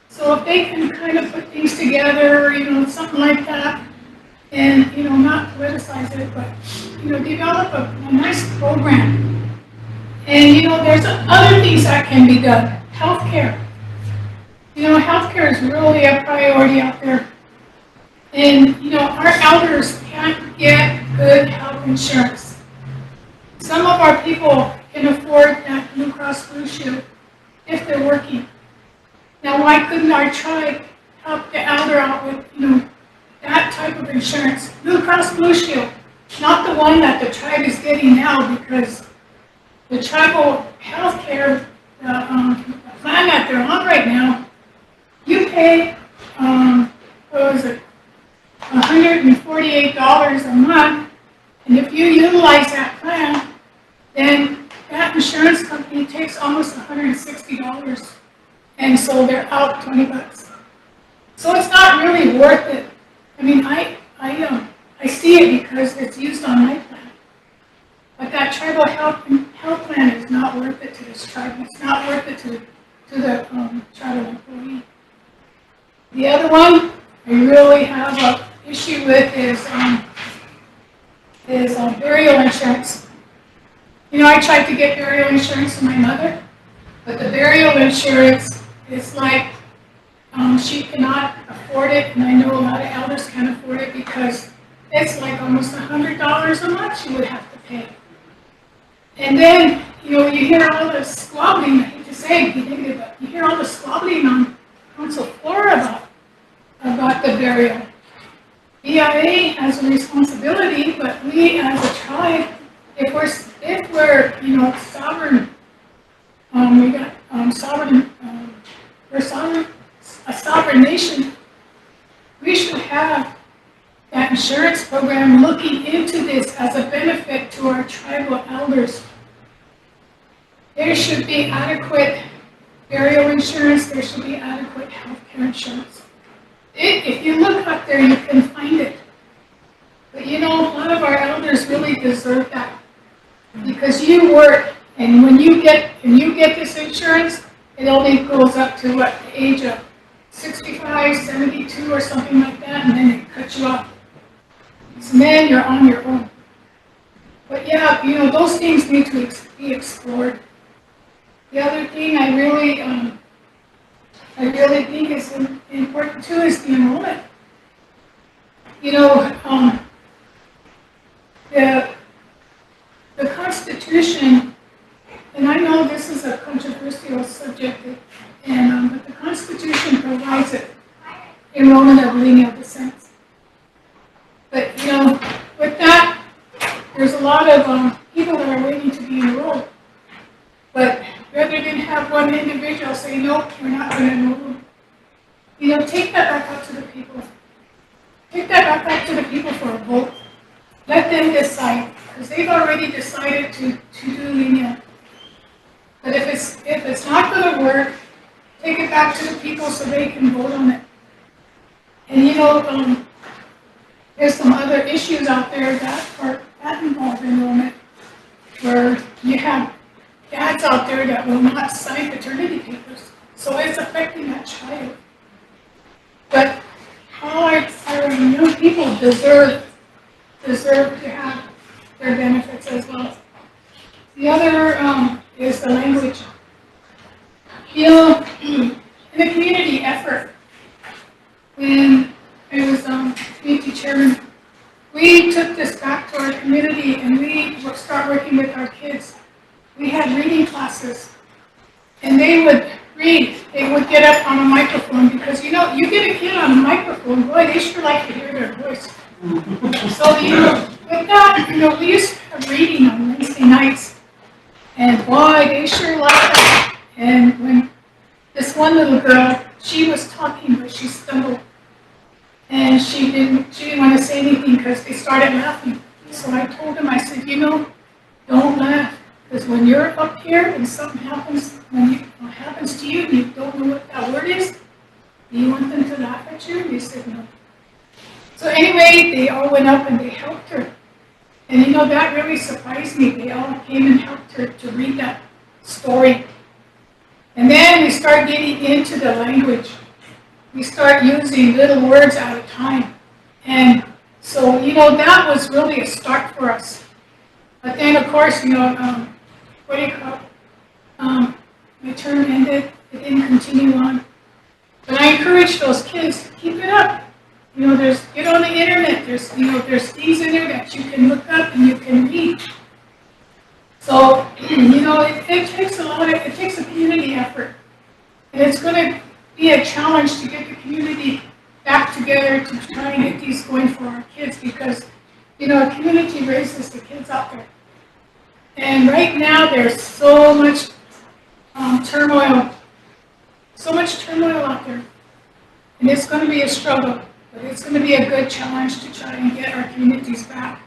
So if they can kind of put things together, something like that, and, not politicize it, but, develop a nice program. And, there's other things that can be done. Healthcare. Healthcare is really a priority out there. And, our elders can't get good health insurance. Some of our people can afford that Blue Cross Blue Shield if they're working. Now, why couldn't our tribe help the elder out with, that type of insurance? Blue Cross Blue Shield, not the one that the tribe is getting now, because the tribal health care, the plan that they're on right now, you pay, $148 a month, and if you utilize that plan, then that insurance company takes almost $160, and so they're out $20. So it's not really worth it. I mean, I see it because it's used on my plan. But that tribal health plan is not worth it to this tribe. It's not worth it to the tribal employee. The other one I really have an issue with is burial insurance. You know, I tried to get burial insurance for my mother, but the burial insurance is like she cannot afford it, and I know a lot of elders can't afford it because it's like almost $100 a month she would have to pay. And then, you know, you hear all the squabbling, I hate to say it, but you hear all the squabbling on council floor about the burial. BIA has a responsibility, but we as a tribe, if we're you know, sovereign, we're a sovereign nation, we should have that insurance program looking into this as a benefit to our tribal elders. There should be adequate burial insurance, there should be adequate health care insurance. If you look up there, you can find it. But you know, a lot of our elders really deserve that. Because you work, and when you get this insurance, it only goes up to what, the age of 65, 72 or something like that, and then it cuts you off. So then you're on your own. But yeah, you know, those things need to be explored. The other thing I really think is important too is the enrollment. You know, the Constitution, and I know this is a controversial subject, but the Constitution provides it enrollment of lineal descent. But you know, with that, there's a lot of people that are waiting to be enrolled. But rather than have one individual say, no, we're not going to enroll them, you know, take that back up to the people. Take that back to the people for a vote. Let them decide, because they've already decided to do lineal. But if it's not going to work, take it back to the people so they can vote on it. And you know, there's some other issues out there that involve enrollment, where you have dads out there that will not sign paternity papers, so it's affecting that child. But all our young people deserve to have their benefits as well. The other is the language. You know, in the community effort, when I was community chairman, we took this back to our community and we would start working with our kids. We had reading classes, and they would read. They would get up on a microphone, because you know, you get a kid on a microphone, boy, they sure like to hear their voice. So you know, with that, you know, we used to have reading on Wednesday nights, and boy, they sure like that. And when this one little girl, she was talking, but she stumbled, and she didn't want to say anything because they started laughing. So I told them, I said, you know, don't laugh. Because when you're up here and something happens, happens to you and you don't know what that word is, do you want them to laugh at you? And they said no. So anyway, they all went up and they helped her. And you know, that really surprised me. They all came and helped her to read that story. And then we start getting into the language. We start using little words at a time. And so, you know, that was really a start for us. But then, of course, you know, what do you call it? My term ended. It didn't continue on. But I encourage those kids to keep it up. You know, get on the internet. There's things in there that you can look up and you can read. So, you know, it takes a community effort. And it's going to be a challenge to get the community back together to try and get these going for our kids, because, you know, a community raises the kids out there. And right now there's so much turmoil out there. And it's going to be a struggle. but it's gonna be a good challenge to try and get our communities back.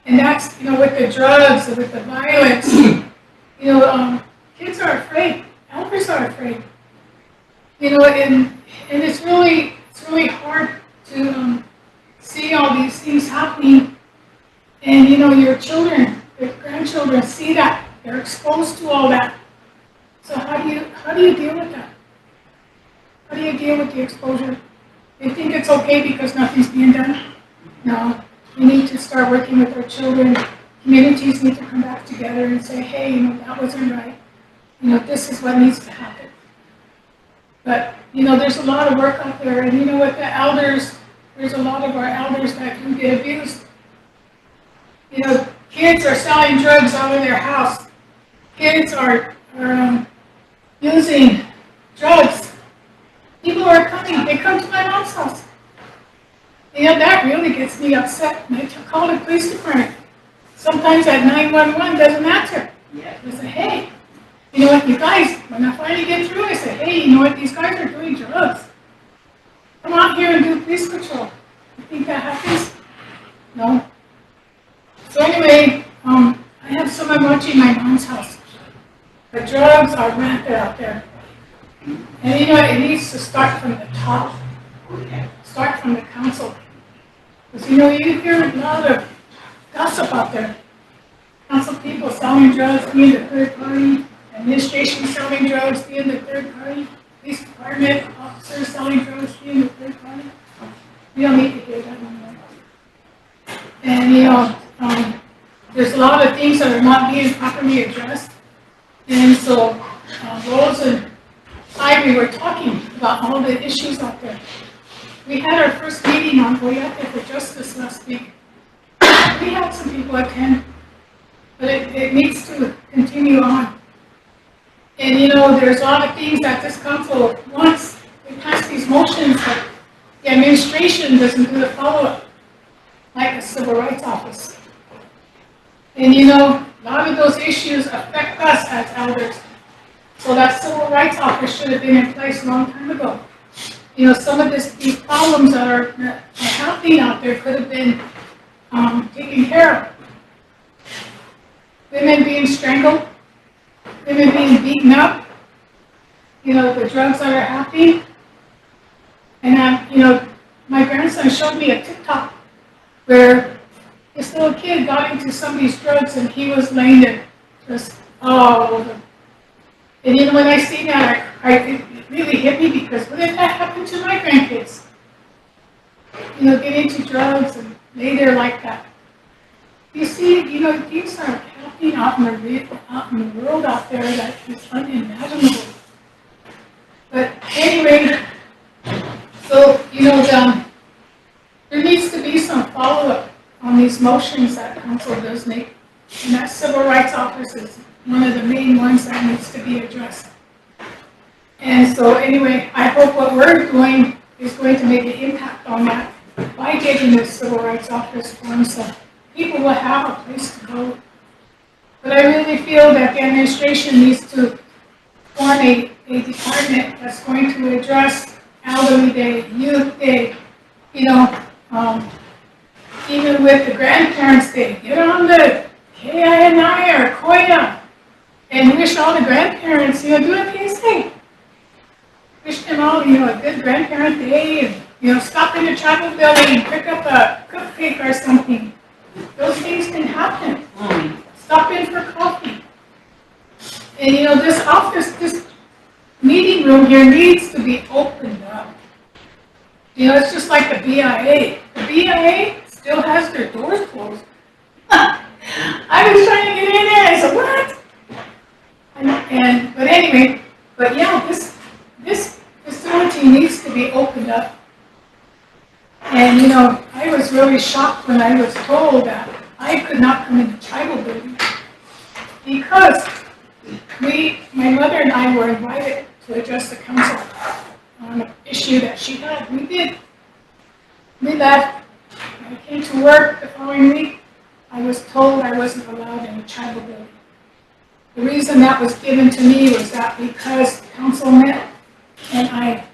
And that's, with the drugs and with the violence, kids are afraid, elders are afraid. And it's really hard to see all these things happening. And your children, your grandchildren see that, they're exposed to all that. So how do you deal with that? How do you deal with the exposure? They think it's okay because nothing's being done? No, we need to start working with our children. Communities need to come back together and say, hey, that wasn't right. This is what needs to happen. But, there's a lot of work out there, and with the elders, there's a lot of our elders that do get abused. Kids are selling drugs out of their house. Kids are using drugs. People are coming, they come to my mom's house. That really gets me upset. And I call the police department. Sometimes at 911 doesn't answer. I say, hey, you guys, when I finally get through, I say, hey, these guys are doing drugs. Come out here and do police patrol. You think that happens? No. So anyway, I have someone watching my mom's house. The drugs are rampant out there. And it needs to start from the top. Start from the council. Because you hear a lot of gossip out there. Council people selling drugs, being the third party. Administration selling drugs, being the third party. Police department officers selling drugs, being the third party. We don't need to hear that anymore. And there's a lot of things that are not being properly addressed. And so Rose and I, were talking about all the issues out there. We had our first meeting on Boyate for Justice last week. We had some people attend, but it needs to continue on. And there's a lot of things that this council wants. We pass these motions, but the administration doesn't do the follow-up, like the Civil Rights Office. And a lot of those issues affect us as elders. So that Civil Rights Office should have been in place a long time ago. Some of these problems that are happening out there could have been taken care of. Women being strangled, women being beaten up, the drugs that are happening. And my grandson showed me a TikTok where this little kid got into somebody's drugs and he was laying there just all over. And when I see that, it really hit me because what if that happened to my grandkids? Get into drugs and lay there like that. You see, things are happening out in the world out there that is unimaginable. But anyway, so, there needs to be some follow-up on these motions that council does make. And that Civil Rights Office is one of the main ones that needs to be addressed. And so anyway, I hope what we're doing is going to make an impact on that by getting this Civil Rights Office formed so people will have a place to go. But I really feel that the administration needs to form a department that's going to address Elderly Day, Youth Day, even with the Grandparents' Day. Get on the KINI or Koya and wish all the grandparents, do a PSA. Wish them all, a good grandparent day and, stop in the tribal building and pick up a cupcake or something. Those things can happen. Stop in for coffee. And this office, this meeting room here needs to be opened up. It's just like the BIA. The BIA still has their doors closed. I was trying to get in there, I said, what? But anyway, this facility needs to be opened up. And I was really shocked when I was told that I could not come in the tribal building because my mother and I were invited to address the council on an issue that she had. We did. We left. I came to work the following week. I was told I wasn't allowed in the tribal building. The reason that was given to me was that because the council met and I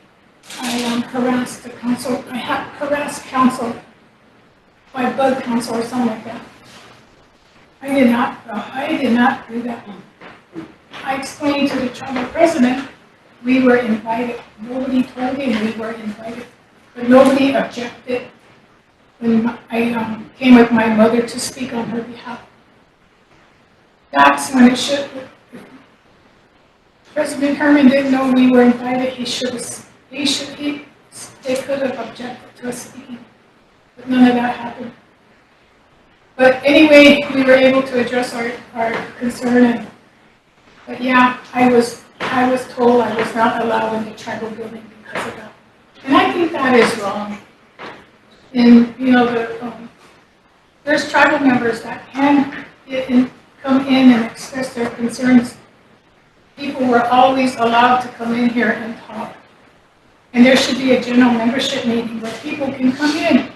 harassed the council, I had harassed council by bug council or something like that. I did not do that. I explained to the tribal president, we were invited. Nobody told him we were invited, but nobody objected when I came with my mother to speak on her behalf. That's when it should. President Herman didn't know we were invited. They could have objected to us speaking, but none of that happened. But anyway, we were able to address our concern, but yeah, I was told I was not allowed in the tribal building because of that. And I think that is wrong. And, you know, there's tribal members that can come in and express their concerns. People were always allowed to come in here and talk. And there should be a general membership meeting where people can come in,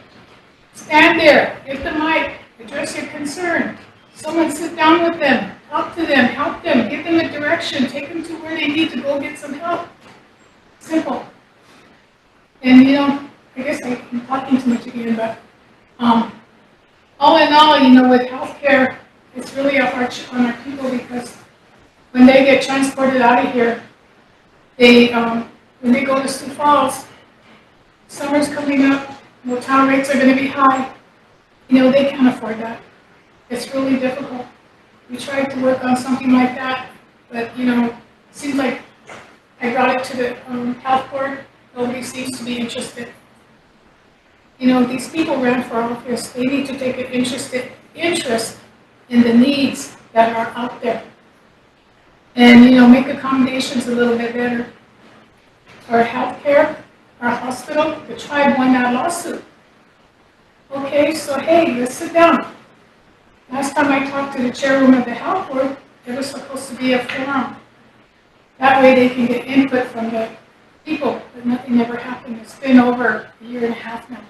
stand there, get the mic, address your concern. Someone sit down with them, talk to them, help them, give them a direction, take them to where they need to go get some help. Simple. And, you know, I guess I'm talking too much again, but all in all, you know, with healthcare, it's really a hardship on our people because when they get transported out of here, when they go to Sioux Falls, summer's coming up, motel rates are going to be high. You know, they can't afford that. It's really difficult. We tried to work on something like that, but, you know, it seems like I brought it to the health board. Nobody seems to be interested. You know, these people ran for office. They need to take an interest in the needs that are out there. And, you know, make accommodations a little bit better. Our healthcare, our hospital, the tribe won that lawsuit. Okay, so hey, let's sit down. Last time I talked to the chairwoman of the health board, there was supposed to be a forum. That way they can get input from the people, but nothing ever happened. It's been over a year and a half now.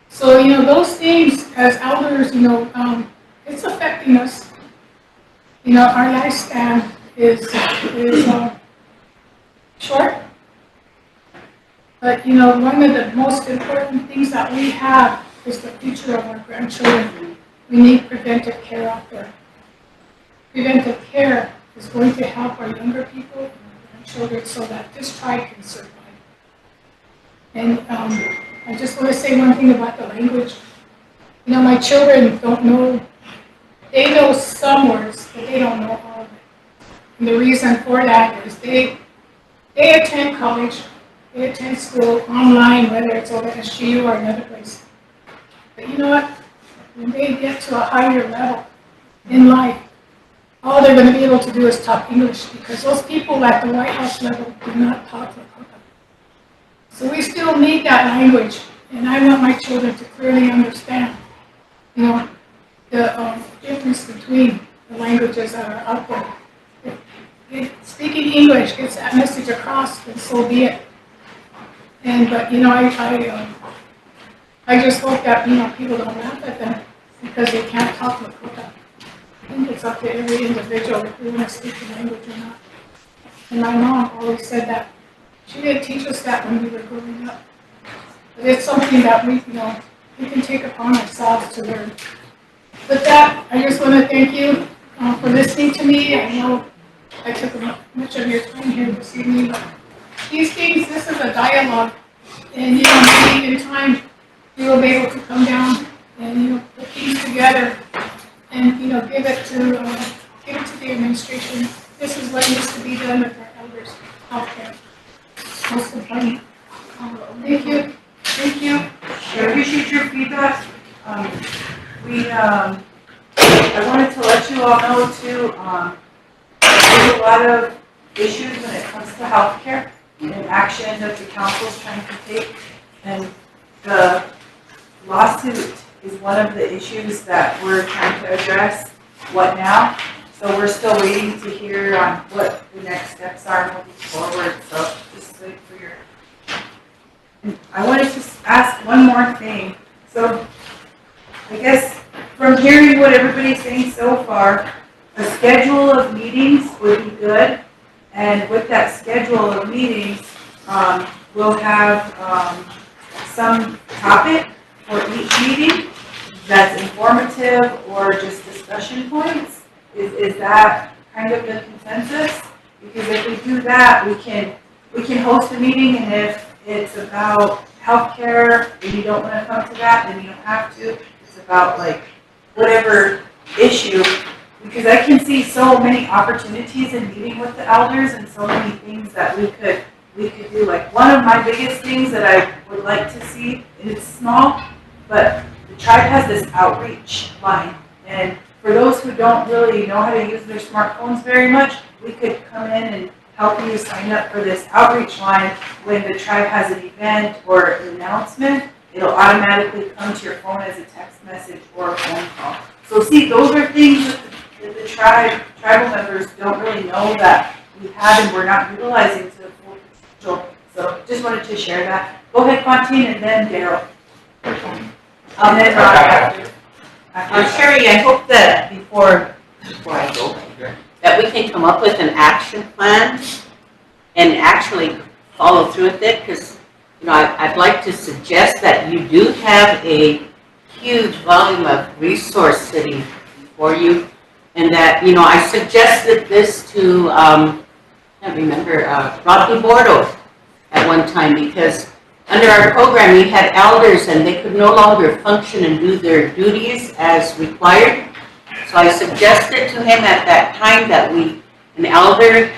So, you know, those things as elders, you know, it's affecting us. You know, our lifespan is short. But, you know, one of the most important things that we have is the future of our grandchildren. We need preventive care out there. Preventive care is going to help our younger people and our grandchildren so that this tribe can survive. And I just want to say one thing about the language. You know, my children don't know, they know some words, but they don't know all of it. And the reason for that is they attend college, they attend school online, whether it's over SGU or another place. But you know what? When they get to a higher level in life, all they're going to be able to do is talk English because those people at the White House level do not talk Lakota. So we still need that language, and I want my children to clearly understand, you know, the difference between the languages that are out there. If speaking English gets that message across, then so be it. And but you know, I just hope that, you know, people don't laugh at them because they can't talk Lakota. I think it's up to every individual if we want to speak the language or not. And my mom always said that. She didn't teach us that when we were growing up. But it's something that we, you know, we can take upon ourselves to learn. With that, I just want to thank you for listening to me. I know I took much of your time here this evening, but these things, this is a dialogue. And, you know, maybe in time, you will be able to come down and, you know, put things together and, you know, give it to the administration. This is what needs to be done with our elders out there. Most important. Thank you. Thank you. I appreciate your feedback. I wanted to let you all know too, there's a lot of issues when it comes to healthcare and action that the council is trying to take. And the lawsuit is one of the issues that we're trying to address. What now? So we're still waiting to hear on what the next steps are moving forward. So just wait for your. I wanted to ask one more thing. So I guess from hearing what everybody's saying so far, a schedule of meetings would be good. And with that schedule of meetings, we'll have, some topic for each meeting that's informative or just discussion points. Is that kind of the consensus? Because if we do that, we can host a meeting, and if it's about healthcare and you don't want to come to that, then you don't have to. It's about like whatever issue, because I can see so many opportunities in meeting with the elders and so many things that we could do. Like one of my biggest things that I would like to see, and it's small, but the tribe has this outreach line. And for those who don't really know how to use their smartphones very much, we could come in and help you sign up for this outreach line. When the tribe has an event or an announcement, it'll automatically come to your phone as a text message or a phone call. So see, those are things that the tribal members don't really know that we have and we're not utilizing to the full potential. So just wanted to share that. Go ahead, Fontaine, and then Daryl. And then after. Sherry, I hope that before I go, that we can come up with an action plan and actually follow through with it, because, you know, I'd like to suggest that you do have a huge volume of resource sitting for you, and that, you know, I suggested this to, I can't remember, Rodney Bordo at one time, because under our program, we had elders and they could no longer function and do their duties as required. So I suggested to him at that time that an elder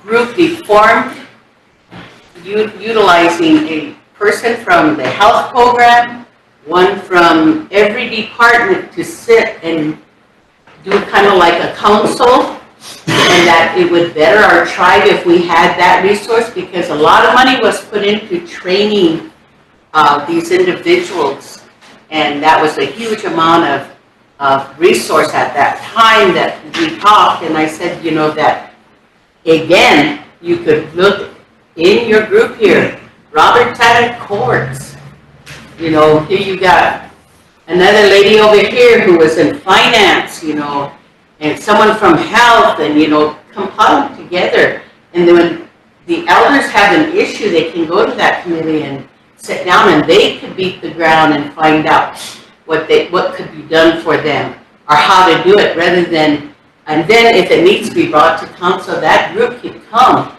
group be formed, utilizing a person from the health program, one from every department to sit and do kind of like a council, and that it would better our tribe if we had that resource, because a lot of money was put into training these individuals, and that was a huge amount of resource at that time that we talked. And I said, you know, that again, you could look in your group here, Robert Taddock Courts, you know, here you got another lady over here who was in finance, you know, and someone from health, and, you know, compile together. And then when the elders have an issue, they can go to that committee and sit down, and they could beat the ground and find out what could be done for them, or how to do it, rather than, and then if it needs to be brought to council, that group can come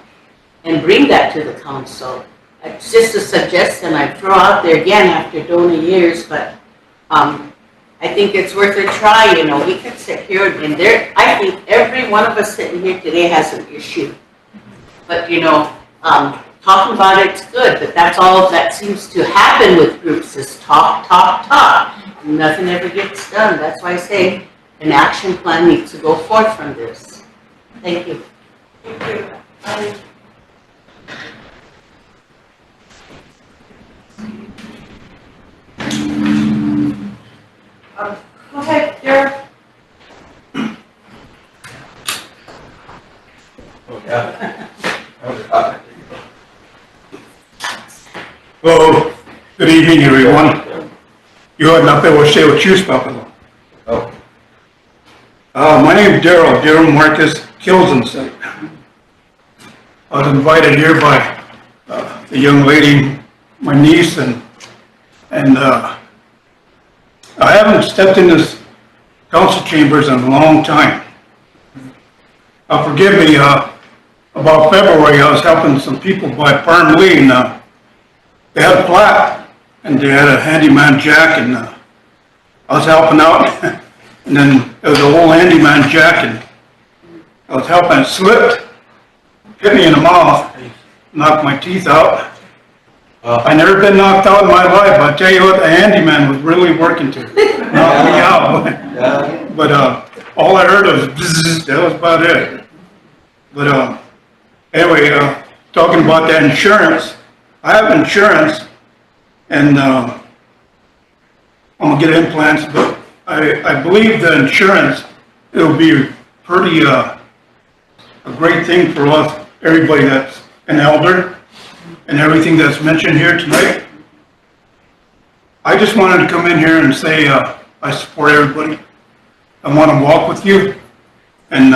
and bring that to the council. It's just a suggestion I throw out there again after donor years, but I think it's worth a try. You know, we could sit here and there, I think every one of us sitting here today has an issue. But, you know, talking about it's good, but that's all that seems to happen with groups is talk, talk, talk. Nothing ever gets done. That's why I say an action plan needs to go forth from this. Thank you. Thank you. Go ahead, Derek. Hello, good evening, everyone. You had nothing to say what you spoke about. Oh. My name is Daryl Marcus Kilson. I was invited here by the young lady, my niece, and I haven't stepped in this council chambers in a long time. Forgive me, about February, I was helping some people by Farm Lee, and they had a flat, and they had a handyman jack, and I was helping out, and then there was a whole handyman jack, and I was helping, it slipped, hit me in the mouth, knocked my teeth out. I never been knocked out in my life. I tell you what, the handyman was really working to knock me out. But all I heard was bzzz, that was about it. But anyway, talking about that insurance, I have insurance, and I'm gonna get implants, but I believe the insurance, it'll be pretty a great thing for us, everybody that's an elder, and everything that's mentioned here tonight. I just wanted to come in here and say I support everybody. I want to walk with you and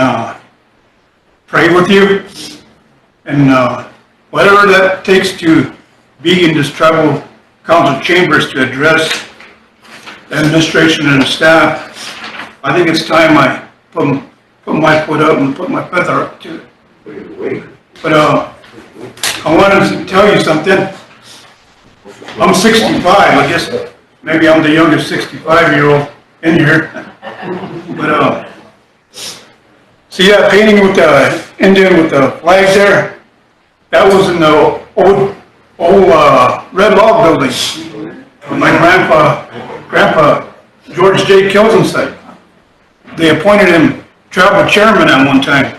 pray with you and whatever that takes to be in this tribal council chambers to address the administration and the staff, I think it's time I put my foot up and put my feather up to it. But, I wanted to tell you something. I'm 65, I guess maybe I'm the youngest 65-year-old in here. But, see that painting with the Indian with the flag there? That was in the old Red Log building. My grandpa George J. Kilton's site. They appointed him tribal chairman at one time.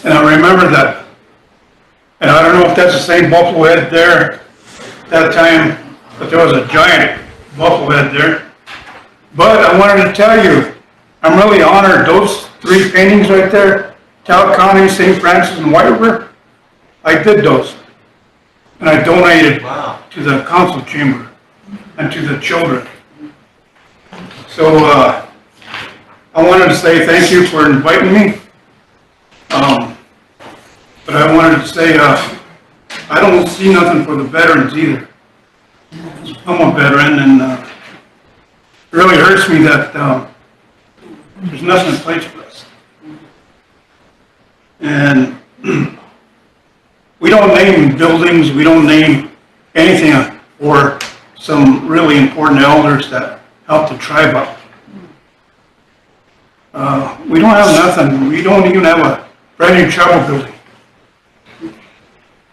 And I remember that. And I don't know if that's the same buffalo head there that time, but there was a giant buffalo head there. But I wanted to tell you, I'm really honored. Those 3 paintings right there, Talbot County, St. Francis, and White River, I did those. And I donated to the council chamber and to the children. So I wanted to say thank you for inviting me. But I wanted to say I don't see nothing for the veterans either. I'm a veteran, and it really hurts me that there's nothing in place for us. And we don't name buildings, we don't name anything for some really important elders that helped the tribe out. We don't have nothing. We don't even have a brand new tribal building.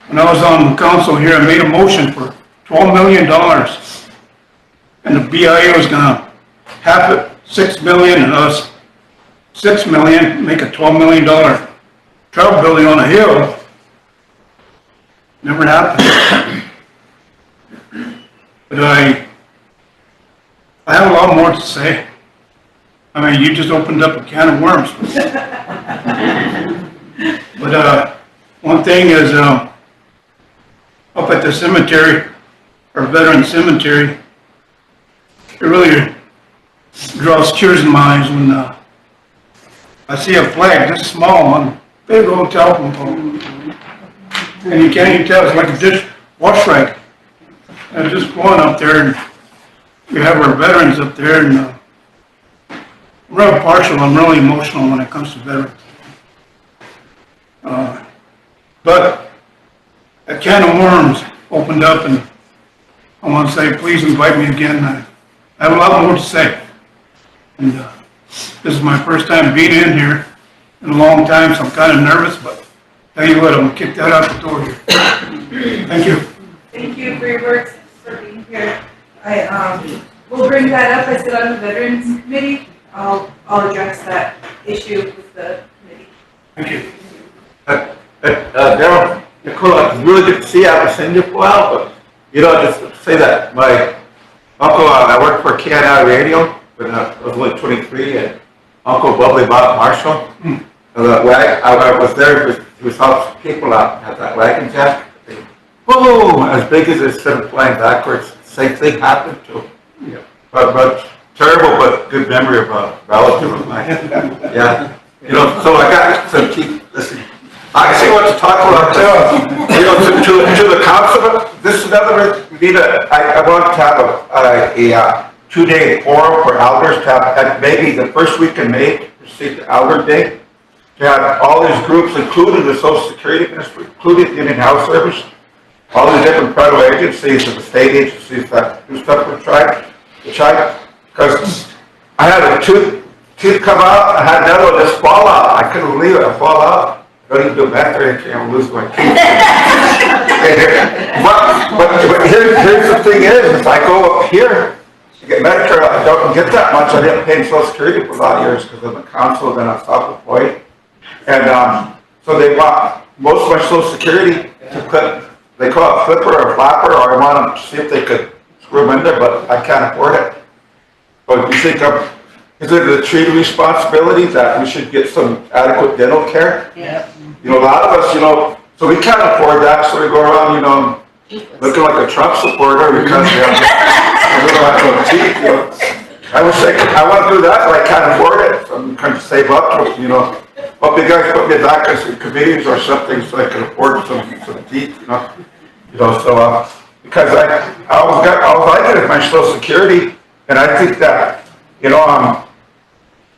When I was on the council here, I made a motion for $12 million. And the BIA was gonna half it, $6 million, and us $6 million, make a $12 million tribal building on a hill. Never happened. But I have a lot more to say. I mean, you just opened up a can of worms. But one thing is, up at the cemetery, or veteran cemetery, it really draws tears in my eyes when I see a flag this small on a big old telephone pole. And you can't even tell, it's like a dishwash rag. And just going up there, and we have our veterans up there, and I'm real partial, I'm really emotional when it comes to veterans. But a can of worms opened up, and I want to say, please invite me again. I have a lot more to say. And this is my first time being in here in a long time, so I'm kind of nervous, but tell you what, I'm going to kick that out the door here. Thank you. Thank you for your work, for being here. We'll bring that up. I sit on the Veterans Committee. I'll address that issue with the committee. Thank you. Daryl, Nicole, it's really good to see you. I haven't seen you for a while, but, just say that my uncle, I worked for KNI Radio, but I was only 23, and Uncle Bubbly Bob Marshall, I was there, he was helping people out, had that wagon jack. Boom, as big as it instead of flying backwards, same thing happened to him. Yeah. But terrible, but good memory of a relative of mine. Yeah. So I got some listen, I see what to talk about to the council. This is another, I want to have a 2-day forum for elders to have, and maybe the first week in May, to see the Elder Day, to have all these groups, including the Social Security Ministry, including the Indian Health Service, all the different federal agencies and the state agencies that do stuff with the tribe, because I had a tooth come out, I had another one just fall out. I couldn't believe it, I fall out. I don't even do back there, I can't lose my teeth. but here's the thing is, if I go up here to get Medicare, I don't get that much. I didn't pay Social Security for a lot of years because of the council, then I stopped employed. And so they want most of my Social Security to put, they call it flipper or flapper, or I want them to see if they could screw them in there, but I can't afford it. But you think is it a treaty responsibility that we should get some adequate dental care? Yeah. A lot of us, so we can't afford that, so we go around, looking like a Trump supporter because we don't have no teeth, I wish I want to do that, but I can't afford it, so I'm trying to save up, hope you guys put me back on some committees or something so I can afford some teeth, so, because I was liking it, my social security, and I think that,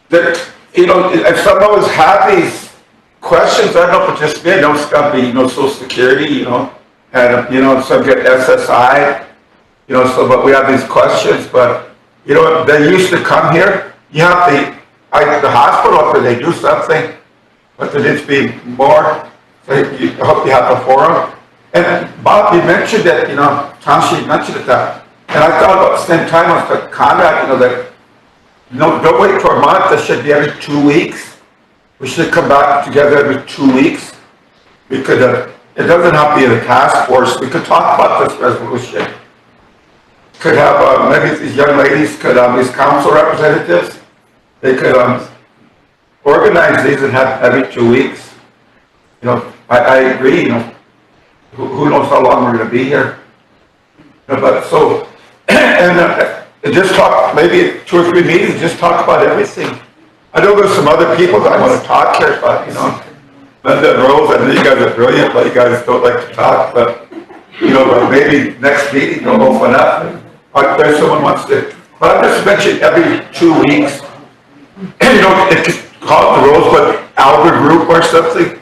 that, if someone was had these questions, I don't know if it's just me, I know it's gotta be, social security, and, some get SSI, so, but we have these questions, but, they used to come here, you have the hospital up there, they do something, but there needs to be more, so I hope you have a forum. And Bob, you mentioned it, Tom, she mentioned it that, and I thought about the same time with the Conrad, that, don't wait for a month, it should be every 2 weeks. We should come back together every 2 weeks. We could, it doesn't have to be in a task force, we could talk about this resolution. Could have, maybe these young ladies could, these council representatives, they could, organize these and have every 2 weeks. I agree, who knows how long we're gonna be here. But so, and just talk, maybe 2 or 3 meetings, just talk about everything. I know there's some other people that want to talk here, but, Linda and Rose, I know you guys are brilliant, but you guys don't like to talk, but, but maybe next meeting you'll open up. Or there's someone wants to, but I just mentioned every 2 weeks. It could call it the Rosebud Alder Group or something,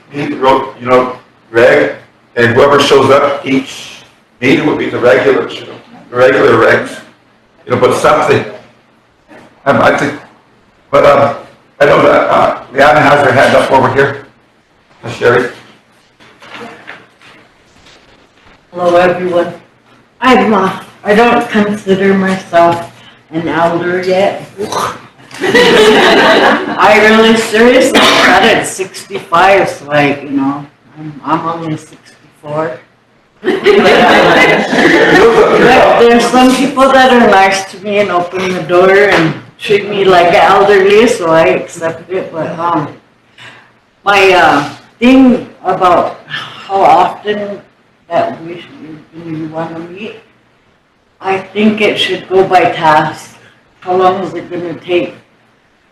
Greg, and whoever shows up each meeting would be the regular regs, but something. I think, but I know that Leanna has her hand up over here. Sherry. Hello, everyone. I don't consider myself an elder yet. I really seriously got it 65, so I'm only 64. But there's some people that are nice to me and open the door and treat me like an elderly, so I accept it. But my thing about how often that you want to meet, I think it should go by task. How long is it going to take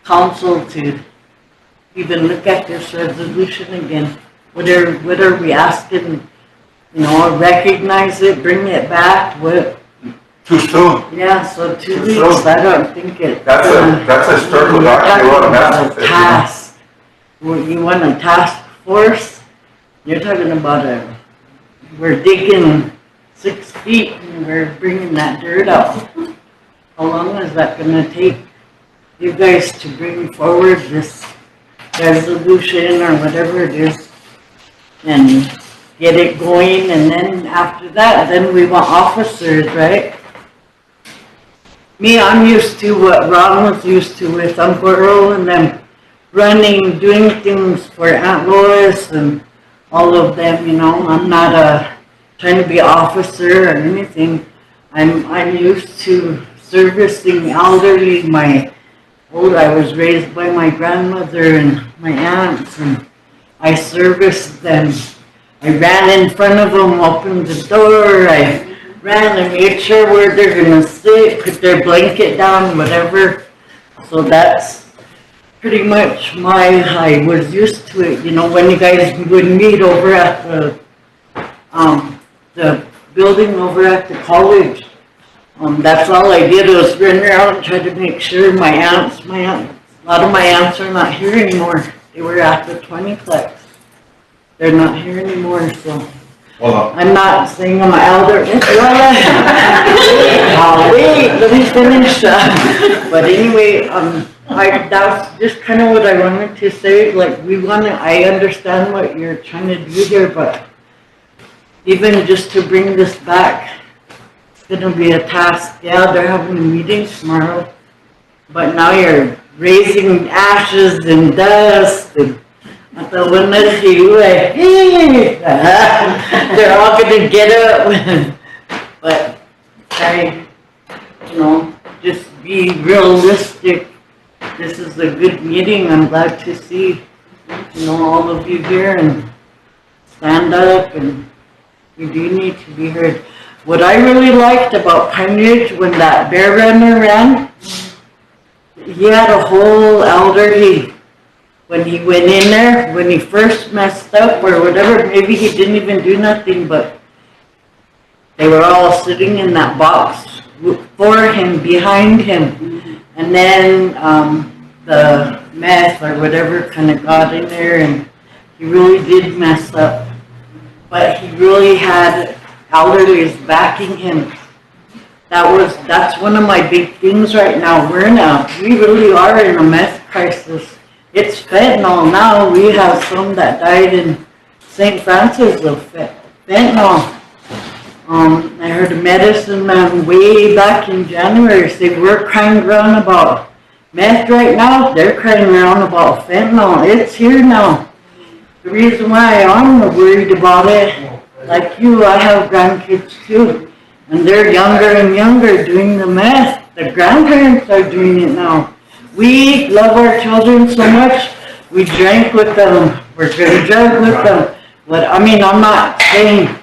council to even look at this resolution again? What are we asking? Recognize it, bring it back. What? Too soon. Yeah, so 2 weeks. I don't think it. That's a historical document. You want to mess with it. Task. You want a task force? You're talking about we're digging 6 feet and we're bringing that dirt out. How long is that going to take you guys to bring forward this resolution or whatever it is and get it going? And then after that, then we want officers, right? Me, I'm used to what Ron was used to with Uncle Earl and them running, doing things for Aunt Lois and all of them, I'm not trying to be an officer or anything. I'm used to servicing elderly. I was raised by my grandmother and my aunts, and I serviced them. I ran in front of them, opened the door, I ran and made sure where they're gonna sit, put their blanket down, whatever. So that's pretty much I was used to it, when you guys would meet over at the building over at the college. That's all I did was run around and try to make sure a lot of my aunts are not here anymore. They were at the 20-plex. They're not here anymore, so. I'm not saying I'm an elder. Wait, let me finish. But anyway, that's just kind of what I wanted to say. I understand what you're trying to do here, but even just to bring this back, it's gonna be a task. Yeah, they're having a meeting tomorrow, but now you're raising ashes and dust and hasta buenas y they're all gonna get up. But just be realistic. This is a good meeting. I'm glad to see, all of you here and stand up, and you do need to be heard. What I really liked about Pine Ridge when that bear runner ran, he had a whole elderly when he went in there, when he first messed up or whatever, maybe he didn't even do nothing, but they were all sitting in that box for him, behind him. And then the meth or whatever kind of got in there, and he really did mess up. But he really had elderlies backing him. That's one of my big things right now. We really are in a meth crisis. It's fentanyl now. We have some that died in St. Francis of fentanyl. I heard a medicine man way back in January say we're crying around about meth right now. They're crying around about fentanyl. It's here now. The reason why I'm worried about it, like you, I have grandkids too, and they're younger and younger doing the meth. The grandparents are doing it now. We love our children so much, we drank with them, we're gonna drug with them. But I'm not saying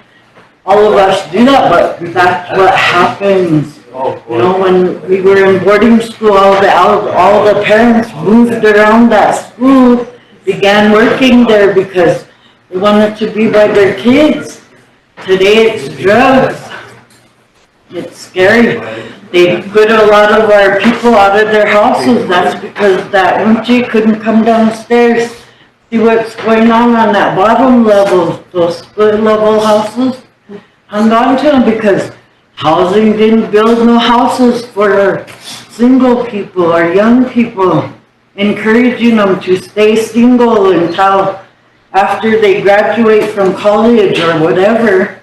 all of us do that, but that's what happens. You know, when we were in boarding school, all the parents moved around that school, began working there because they wanted to be by their kids. Today it's drugs. It's scary. They put a lot of our people out of their houses. That's because that Unchi couldn't come downstairs, see what's going on that bottom level, those split level houses. Hung on to them because housing didn't build no houses for single people or young people, encouraging them to stay single until after they graduate from college or whatever.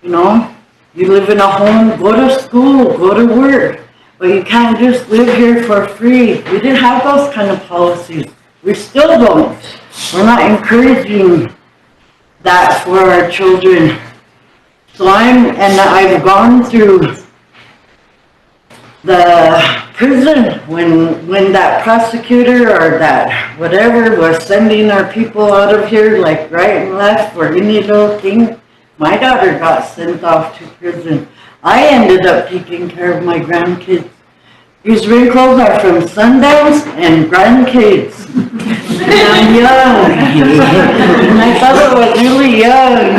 You know, you live in a home, go to school, go to work, but you can't just live here for free. We didn't have those kind of policies. We still don't. We're not encouraging that for our children. So I've gone through the prison when that prosecutor or that whatever was sending our people out of here like right and left for any little thing. My daughter got sent off to prison. I ended up taking care of my grandkids. These wrinkles are from Sundance and grandkids. And I'm young. And I thought I was really young.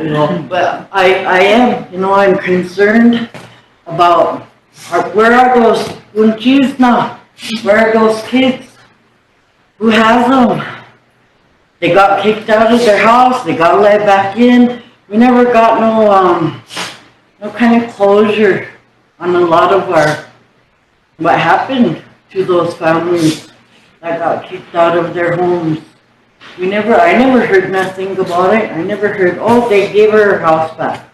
You know, but I am, you know, I'm concerned about where are those unchis now? Where are those kids? Who has them? They got kicked out of their house, they got let back in. We never got no kind of closure on a lot of what happened to those families that got kicked out of their homes. I never heard nothing about it. I never heard, oh, they gave her house back.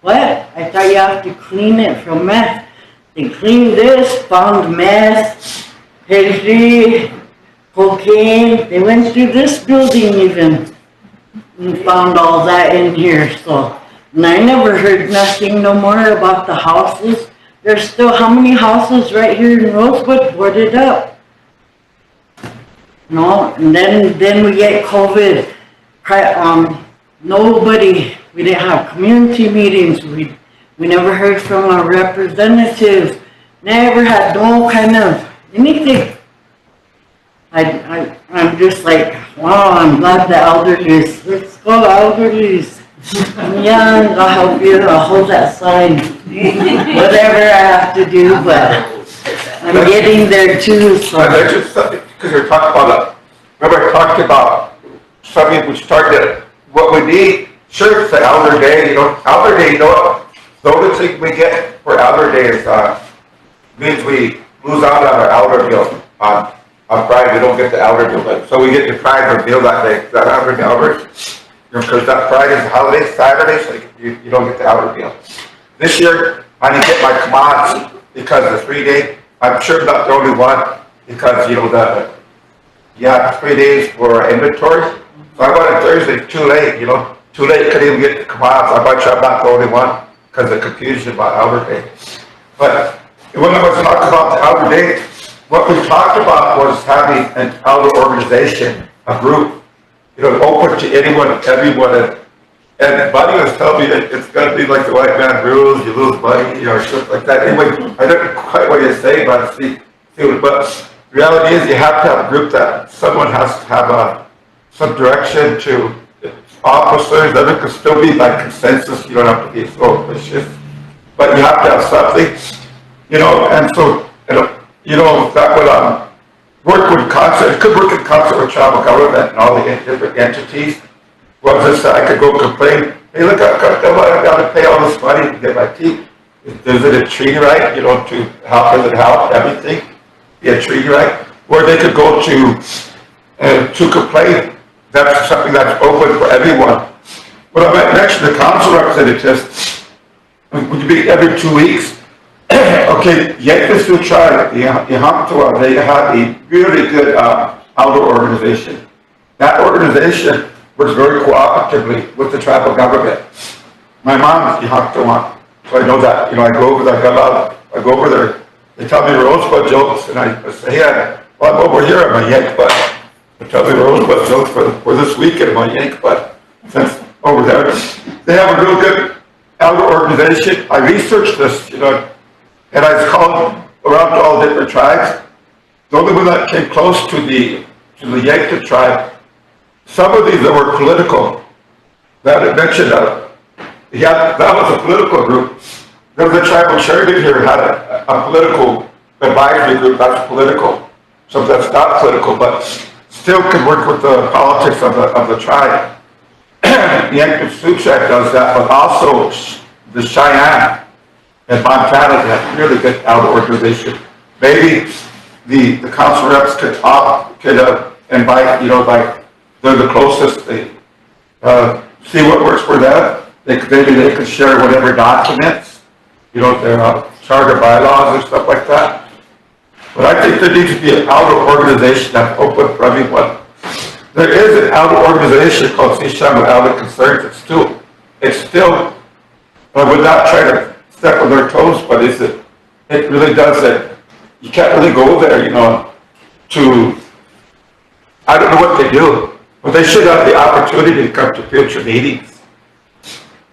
What? I thought you have to clean it from meth. They cleaned this, found meth, pedigree, cocaine. They went through this building even and found all that in here. So, and I never heard nothing no more about the houses. There's still how many houses right here in Rosebud boarded up? No, and then we get COVID. We didn't have community meetings. We never heard from our representatives. Never had no kind of anything. I'm just like, wow, I'm glad the elderlies. Let's go, elderlies. I'm young, I'll help you, I'll hold that sign. Whatever I have to do, but I'm getting there too, so. There's just something, because we're talking about, remember I talked about something we started, what we need, sure, it's the Elder Day, Elder Day, the only thing we get for Elder Day is, means we lose out on our elder bill. On Friday, we don't get the elder bill, but, so we get the Friday bill that day, that elder, because that Friday is a holiday, Saturday, so you don't get the elder bill. This year, I didn't get my commands because of the 3 day. I'm sure I'm not the only one, because, 3 days for inventory. So I went on Thursday too late, too late, couldn't even get the commands. I'm sure I'm not the only one, because of the confusion about Elder Day. But when I was talking about the Elder Day, what we talked about was having an elder organization, a group, open to anyone, everyone. And Buddy was telling me it's going to be like the white man rules, you lose money, stuff like that. Anyway, I don't know quite what you're saying, but reality is you have to have a group that someone has to have some direction to officers, that it could still be by consensus, you don't have to be so vicious, but you have to have something, and so, that would, work with concert, it could work in concert with tribal government and all the different entities. Was this, I could go complain, hey, look, I've got to pay all this money to get my teeth. Is it a treaty right, to help, does it help everything, be a treaty right? Or they could go to complain. That's something that's open for everyone. When I mentioned the council representatives, would you be every 2 weeks? Okay, Rosebud Sioux Tribe, they had a really good outdoor organization. That organization works very cooperatively with the tribal government. My mom is Yahaktawa, so I know that. I go over there, I go over there, they tell me Rosebud jokes, and I say, yeah, well, I'm over here, I'm a yank butt. They tell me Rosebud jokes for this weekend, I'm a yank butt. Since over there, they have a real good outdoor organization. I researched this, and I called around to all different tribes. The only one that came close to the Yankton tribe, some of these that were political, that I mentioned, that was a political group. There was a tribal charity here had a political advisory group that's political. So that's not political, but still can work with the politics of the tribe. The Rosebud Sioux Tribe does that, but also the Cheyenne and Montana have really good outdoor organization. Maybe the council reps could invite, like they're the closest, see what works for them. Maybe they could share whatever documents, their charter bylaws or stuff like that. But I think there needs to be an outdoor organization that's open for everyone. There is an outdoor organization called Sisham Outdoor Concerns. It's still, I would not try to step on their toes, but it really does it. You can't really go there, I don't know what they do, but they should have the opportunity to come to future meetings.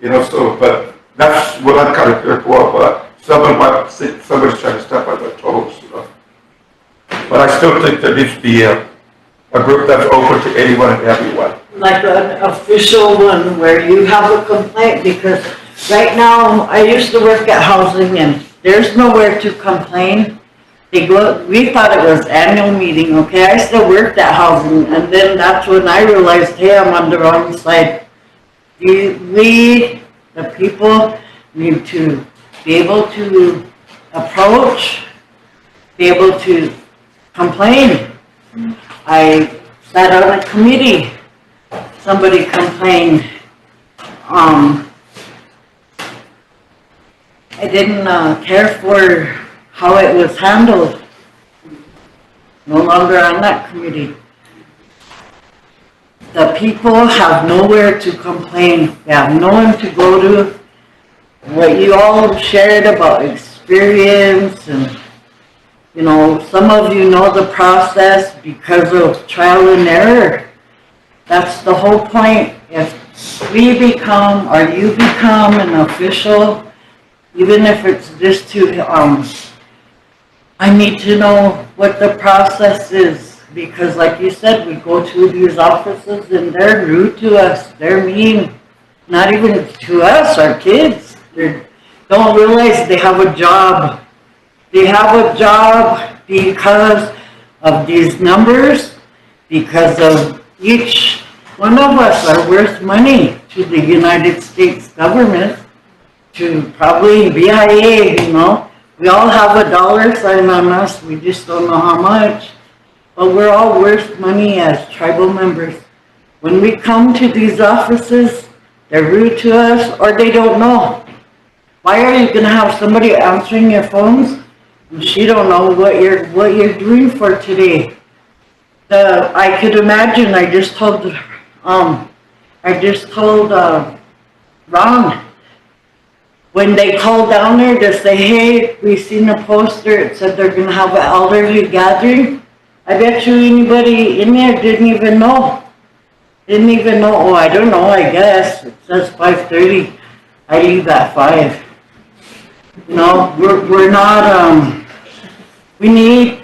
But that's what I'm kind of fearful of, but somebody's trying to step on their toes, But I still think there needs to be a group that's open to anyone and everyone. Like an official one where you have a complaint, because right now, I used to work at housing and there's nowhere to complain. We thought it was annual meeting, okay? I still worked at housing, and then that's when I realized, hey, I'm on the wrong side. We, the people, need to be able to approach, be able to complain. I sat on a committee, somebody complained, I didn't care for how it was handled. No longer on that committee. The people have nowhere to complain. They have no one to go to. What you all shared about experience and, some of you know the process because of trial and error. That's the whole point. If we become, or you become an official, even if it's just to, I need to know what the process is. Because like you said, we go to these offices and they're rude to us. They're mean. Not even to us, our kids. They don't realize they have a job. They have a job because of these numbers, because of each one of us are worth money to the United States government, to probably BIA, We all have a dollar sign on us, we just don't know how much. But we're all worth money as tribal members. When we come to these offices, they're rude to us or they don't know. Why are you gonna have somebody answering your phones and she don't know what you're doing for today? I could imagine, I just told Ron, when they called down there to say, hey, we seen a poster, it said they're gonna have an elderly gathering. I bet you anybody in there didn't even know. Oh, I don't know, I guess. It says 5:30. I leave at 5. We're not, we need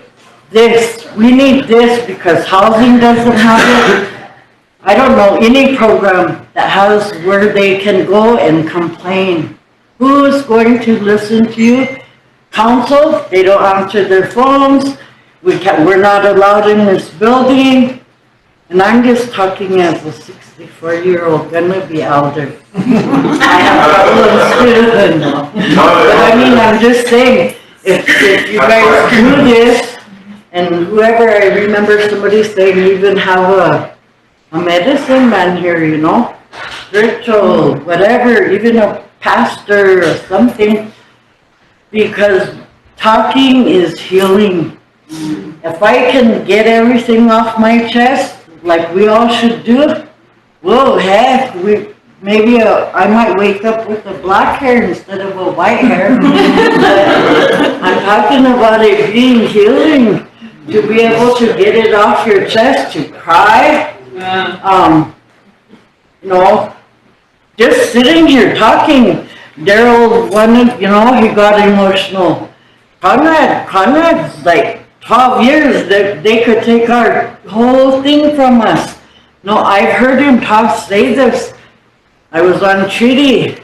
this we need this because housing doesn't have it. I don't know any program that has where they can go and complain. Who is going to listen to you? Council, they don't answer their phones. We're not allowed in this building. And I'm just talking as a 64-year-old gonna be elder. I have problems too. But I mean, I'm just saying, if you guys do this, and whoever, I remember somebody saying even have a medicine man here, you know, spiritual, whatever, even a pastor or something, because talking is healing. If I can get everything off my chest, like we all should do, whoa, heck, maybe I might wake up with a black hair instead of a white hair. I'm talking about it being healing, to be able to get it off your chest, to cry. You know, just sitting here talking. Daryl wanted, you know, he got emotional. Conrad's like 12 years that they could take our whole thing from us. No, I've heard him say this. I was on treaty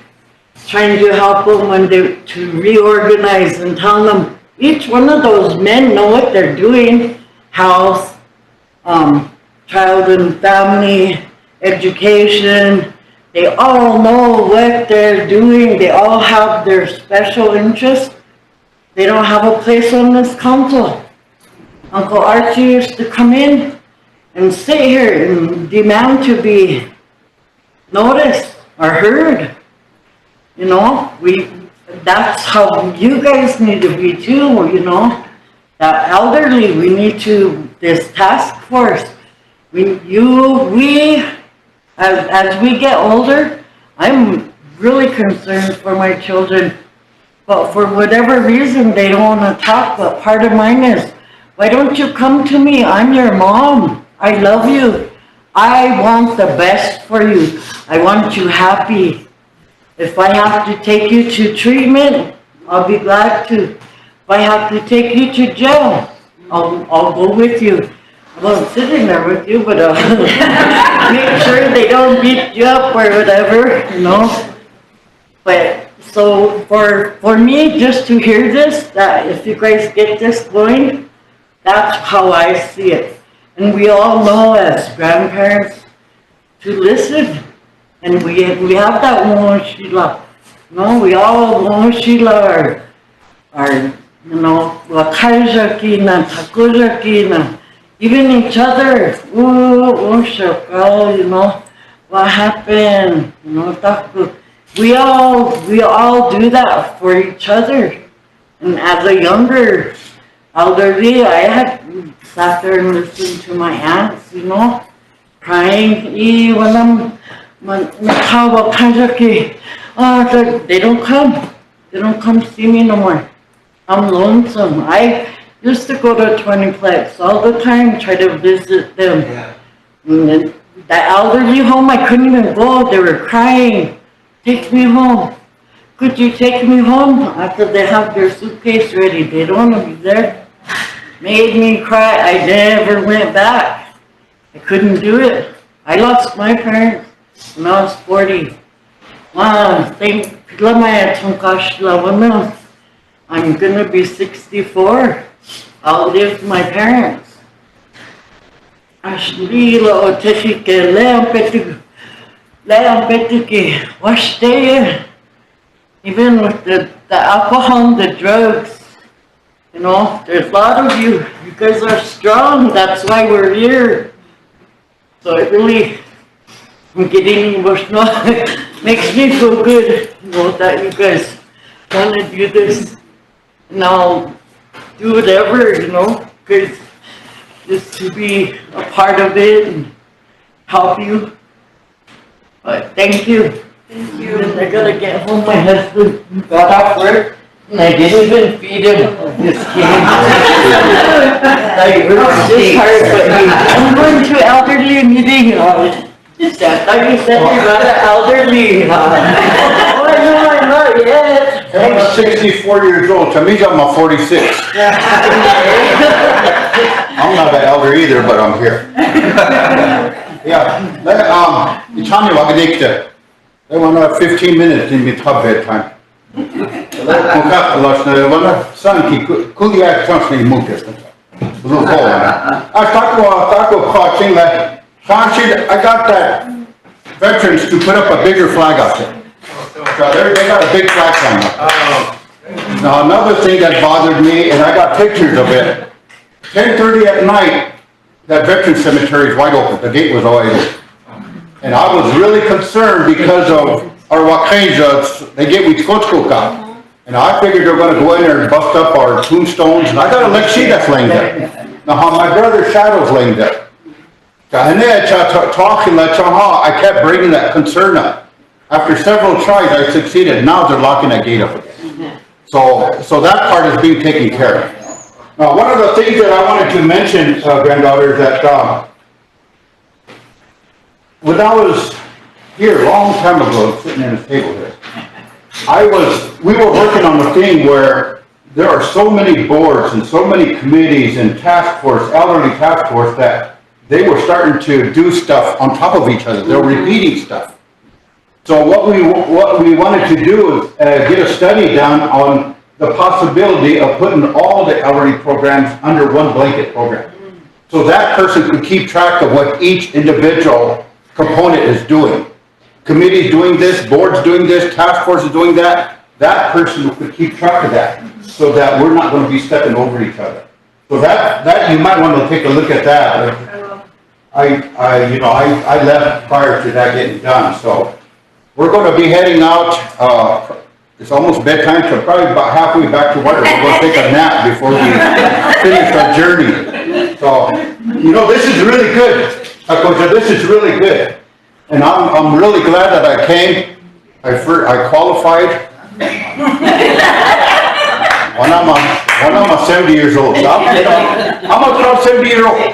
trying to help them to reorganize and tell them each one of those men know what they're doing. Health, child and family, education. They all know what they're doing. They all have their special interests. They don't have a place on this council. Uncle Archie used to come in and sit here and demand to be noticed or heard. You know, that's how you guys need to be too, you know. That elderly, we need to, this task force, as we get older, I'm really concerned for my children, but for whatever reason, they don't want to talk, but part of mine is, why don't you come to me? I'm your mom. I love you. I want the best for you. I want you happy. If I have to take you to treatment, I'll be glad to. If I have to take you to jail, I'll go with you. I won't sit in there with you, but make sure they don't beat you up or whatever, you know. But so for me, just to hear this, that if you guys get this going, that's how I see it. And we all know as grandparents to listen. And we have that one Sheila. No, we all know Sheila are you know, Wakajakina, Takujakina, even each other. You know, what happened? You know, Taku. We all do that for each other. And as a younger elderly, I had sat there and listened to my aunts, you know, crying. They don't come. They don't come see me no more. I'm lonesome. I used to go to 20plex all the time, try to visit them. Yeah. And then the elderly home, I couldn't even go. They were crying. Take me home. Could you take me home? After they have their suitcase ready, they don't want to be there. Made me cry. I never went back. I couldn't do it. I lost my parents when I was 40. Wow, I'm gonna be 64. I'll live with my parents. Even with the alcohol and the drugs, you know, there's a lot of you. You guys are strong. That's why we're here. So it really, I'm getting emotional. Makes me feel good, you know, that you guys want to do this. And I'll do whatever, you know, because just to be a part of it and help you. But thank you. Thank you. And I gotta get home. My husband got off work and I didn't even feed him. I'm just kidding. Like, works this hard, but I'm going to elderly meeting. I thought you said you got an elderly. Oh, no, I'm not yet. I'm 64 years old. To me, I'm 46. I'm not an elder either, but I'm here. Yeah, Itanya Waganikta. They want to have 15 minutes in the top bedtime. Sanki, Kuliak Chancellor Mukas. I got that veterans to put up a bigger flag out there. So they got a big flag on there. Now, another thing that bothered me, and I got pictures of it, 10:30 at night, that veteran cemetery is wide open, the gate was wide open. And I was really concerned because of our Wakanjas, they get with Skotskoka. And I figured they're gonna go in there and bust up our tombstones, and I got a Lexi that's laying there. Now, how my brother's shadow's laying there. And then talking, I kept bringing that concern up. After several tries, I succeeded. Now they're locking that gate up again. So that part is being taken care of. Now, one of the things that I wanted to mention, granddaughter, is that when I was here a long time ago, sitting in this table here, we were working on a thing where there are so many boards and so many committees and task force, elderly task force, that they were starting to do stuff on top of each other. They were repeating stuff. So what we wanted to do is get a study done on the possibility of putting all the elderly programs under one blanket program. So that person could keep track of what each individual component is doing. Committee's doing this, board's doing this, task force is doing that. That person could keep track of that so that we're not going to be stepping over each other. So that you might want to take a look at that. I left prior to that getting done, so we're going to be heading out. It's almost bedtime, so probably about halfway back to work. We're going to take a nap before we finish our journey. So, this is really good. This is really good. And I'm really glad that I came. I qualified. When I'm 70 years old. So I'm about 70 years old.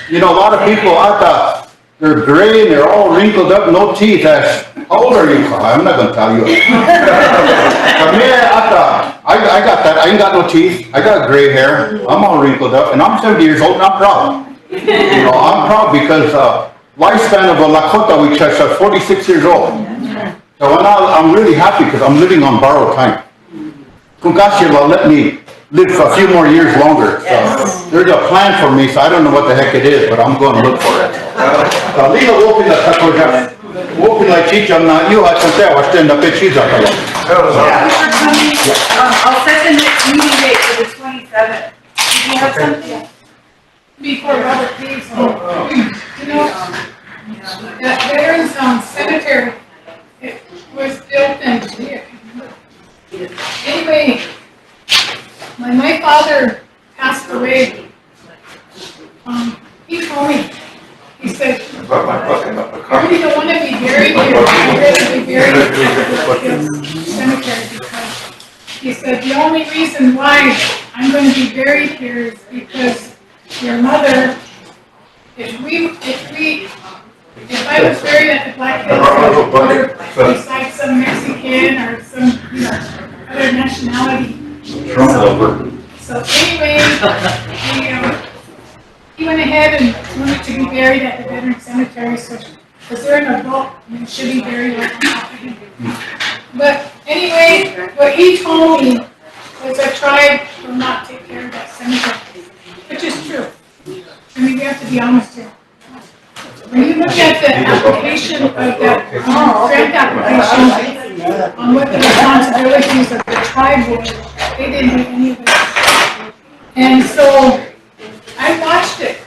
A lot of people out there, they're gray and they're all wrinkled up, no teeth. How old are you? I'm not going to tell you. But me, I got that. I ain't got no teeth. I got gray hair. I'm all wrinkled up, and I'm 70 years old, and I'm proud. I'm proud because lifespan of a Lakota, which is 46 years old. So I'm really happy because I'm living on borrowed time. Kunkashi will let me live for a few more years longer. So there's a plan for me, so I don't know what the heck it is, but I'm going to look for it. Lila Wolfie, Wolfie like Chicha, you had to say, I was standing up at Chicha. I'll set the next meeting date for the 27th. Did you have something? Before Robert leaves, that Veterans Cemetery, it was built in, anyway, when my father passed away, he told me, he said, I really don't want to be buried here, I'd rather be buried in the cemetery, because he said, the only reason why I'm going to be buried here is because your mother, if I was buried at the Black Hills or beside some Mexican or some, other nationality. So anyway, he went ahead and wanted to be buried at the Veteran Cemetery, so, because they're an adult and they should be buried right on top of him. But anyway, what he told me was a tribe will not take care of that cemetery, which is true. I mean, we have to be honest here. When you look at the application of that grant application on what the responsibilities of the tribe were, they didn't do any of it. And so I watched it,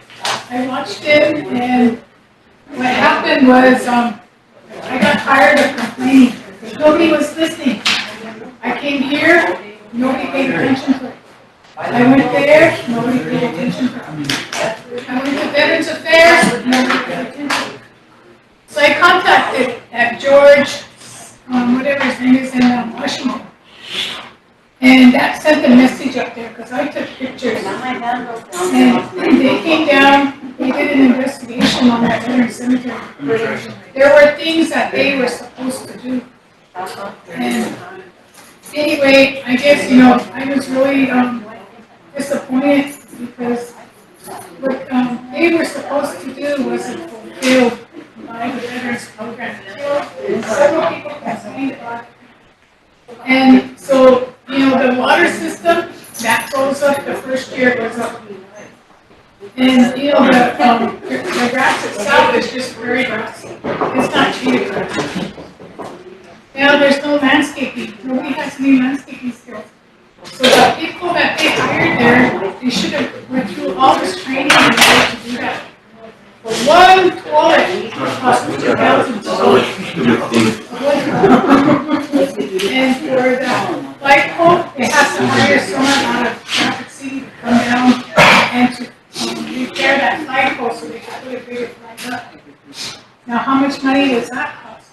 and what happened was I got tired of complaining because nobody was listening. I came here, nobody paid attention to it. I went there, nobody paid attention to it. I went to Veterans Affairs, nobody paid attention. So I contacted George, whatever his name is, in Washington. And that sent a message up there, because I took pictures. And they came down, they did an investigation on that veteran cemetery. There were things that they were supposed to do. And anyway, I guess, I was really disappointed because what, they were supposed to do wasn't fulfilled by the veterans program. Several people complained about it. And so, you know, the water system, that goes up, the first year goes up. And, you know, the grass itself is just very grassy. It's not treated grass. Now, there's no landscaping. Nobody has any landscaping skills. So the people that they hired there, they should have went through all this training in order to do that. For one toilet, cost $2,000. And for the flagpole, they have to hire someone out of Rapid City to come down and to repair that flagpole so they can put a bigger flag up. Now, how much money does that cost?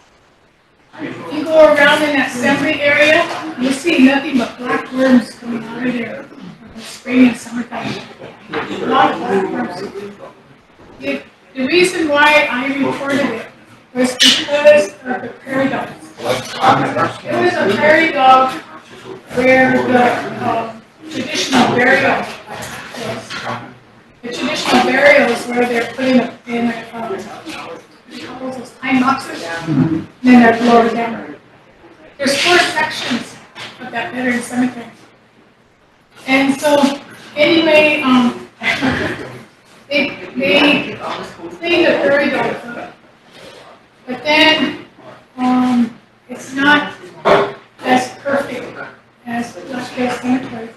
If you go around in that assembly area, you'll see nothing but black worms coming out of there in the spring and summertime. A lot of black worms. The reason why I reported it was because of the prairie dogs. It was a prairie dog where the traditional burial was. The traditional burials where they're putting in those pine boxes, and then they're lowered down. There's 4 sections of that veteran cemetery. And so, anyway, they clean the prairie dogs up. But then, it's not as perfect as Black Hill Cemetery.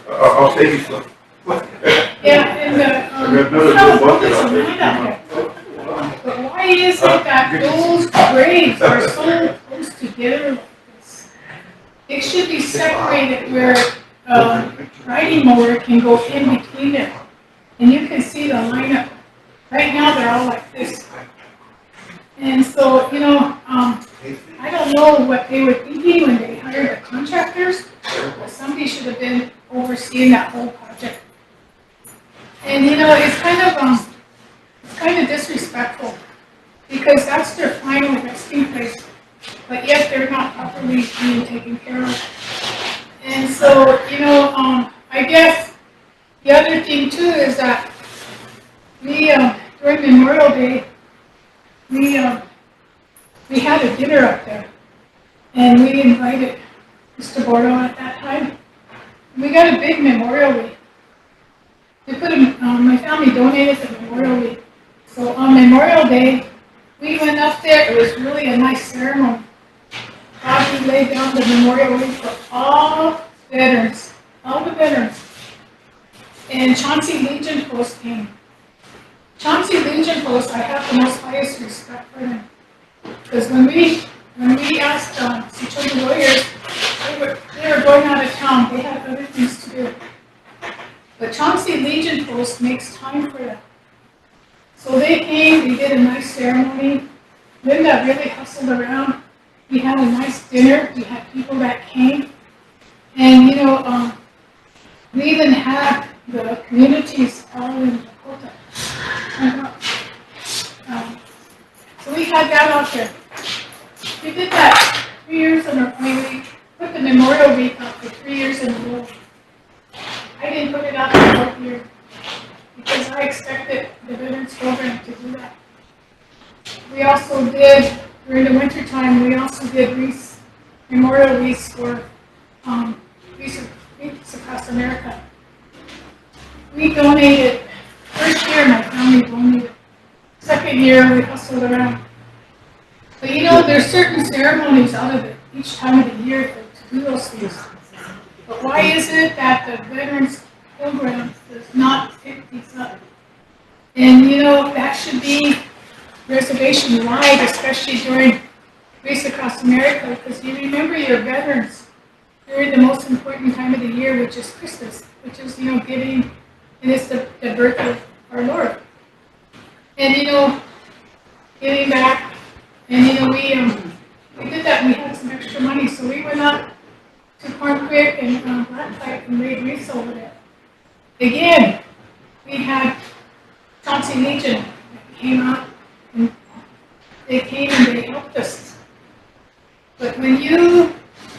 I'll take you some. Yeah, and but why is it that those graves are so close together like this? It should be separated where riding mower can go in between them. And you can see the lineup. Right now, they're all like this. And so, you know, I don't know what they were thinking when they hired the contractors, but somebody should have been overseeing that whole project. And you know, it's kind of disrespectful because that's their final resting place, but yet they're not properly being taken care of. And so, you know, I guess the other thing too is that we during Memorial Day we had a dinner up there, and we invited Mr. Bordeaux at that time. We got a big memorial wreath. We put my family donated the memorial wreath. So on Memorial Day, we went up there. It was really a nice ceremony. Bobby laid down the memorial wreath for all veterans, all the veterans. And Chauncey Legion Post came. Chauncey Legion Post, I have the most highest respect for them. Because when we asked Sioux lawyers, they were going out of town. They had other things to do. But Chauncey Legion Post makes time for them. So they came, we did a nice ceremony. Linda really hustled around. We had a nice dinner. We had people that came. And, you know, we even had the communities all in Dakota. So we had that out there. We did that 3 years in a row. We put the memorial wreath up for 3 years in a row. I didn't put it out the fourth year because I expected the veterans program to do that. We also did, during the winter time, we also did memorial wreaths for wreaths across America. We donated, first year my family donated. Second year we hustled around. But you know, there's certain ceremonies out of it each time of the year to do those things. But why is it that the Veterans Program does not pick these up? And you know, that should be reservation-wide, especially during Race Across America, because you remember your veterans during the most important time of the year, which is Christmas, which is, you know, giving, and it's the birth of our Lord. And you know, giving back, and you know, we did that, and we had some extra money, so we went up to Corn Creek and Black Pipe and made wreaths over there. Again, we had Chauncey Legion that came out, and they came and they helped us. But when you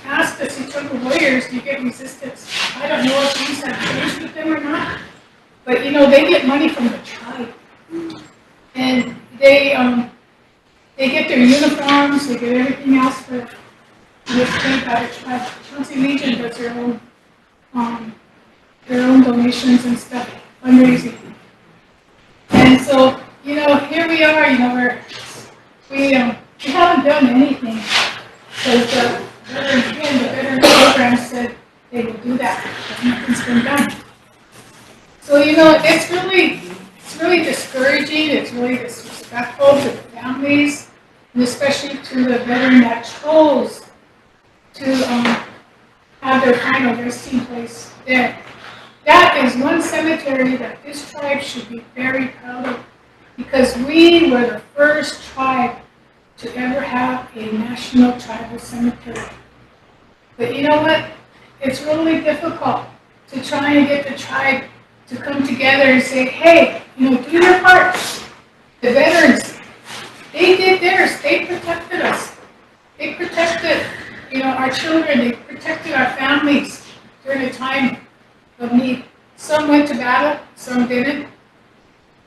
ask the Sioux lawyers, you get resistance. I don't know if things have changed with them or they get money from the tribe. And they get their uniforms, they get everything else for, they paid by the tribe. Chauncey Legion does their own donations and stuff, fundraising. And so, here we are, we haven't done anything. Because the veteran program said they would do that, but nothing's been done. So, it's really discouraging, it's really disrespectful to the families, and especially to the veteran that chose to have their final resting place there. That is one cemetery that this tribe should be very proud of, because we were the first tribe to ever have a national tribal cemetery. But you know what? It's really difficult to try and get the tribe to come together and say, hey, do your part. The veterans, they did theirs. They protected us. They protected, our children. They protected our families during a time of need. Some went to battle, some didn't.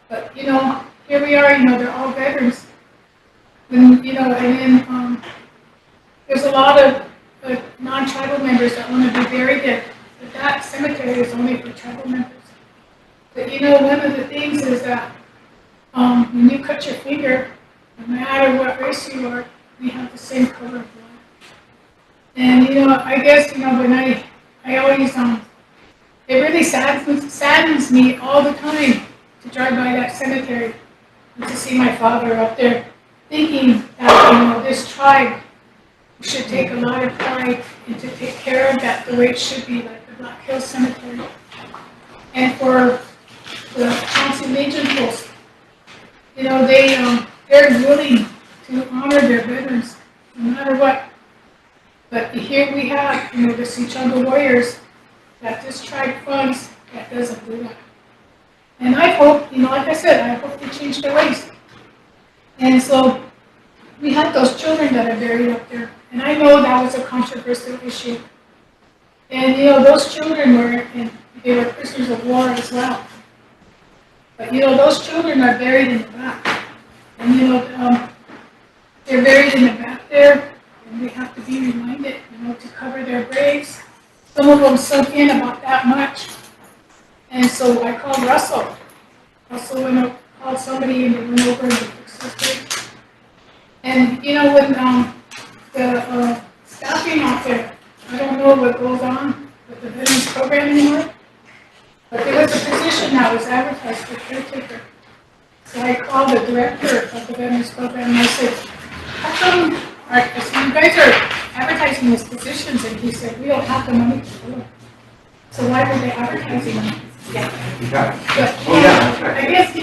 But, here we are, they're all veterans. And, and then there's a lot of non-tribal members that want to be buried there. But that cemetery is only for tribal members. But, one of the things is that when you cut your finger, no matter what race you are, we have the same color of blood. And, I guess, when I always, it really saddens me all the time to drive by that cemetery and to see my father up there thinking that, this tribe should take a lot of pride and to take care of that the way it should be, like the Black Hills Cemetery. And for the Chauncey Legion post, they're willing to honor their veterans no matter what. But here we have, the Sichanga Warriors that this tribe funds that doesn't do that. And I hope, like I said, I hope they change their ways. And so we have those children that are buried up there. And I know that was a controversial issue. And, those children they were prisoners of war as well. But, those children are buried in the back. And, they're buried in the back there, and we have to be reminded, to cover their graves. Some of them sunk in about that much. And so I called Russell. Russell called somebody and they went over and they fixed those graves. And, when the staffing out there, I don't know what goes on with the veterans program anymore, but there was a position that was advertised for caretaker. So I called the director of the veterans program and I said, how come, I said, you guys are advertising these positions? And he said, we don't have the money to do it. So why were they advertising them? Yeah. But, I guess,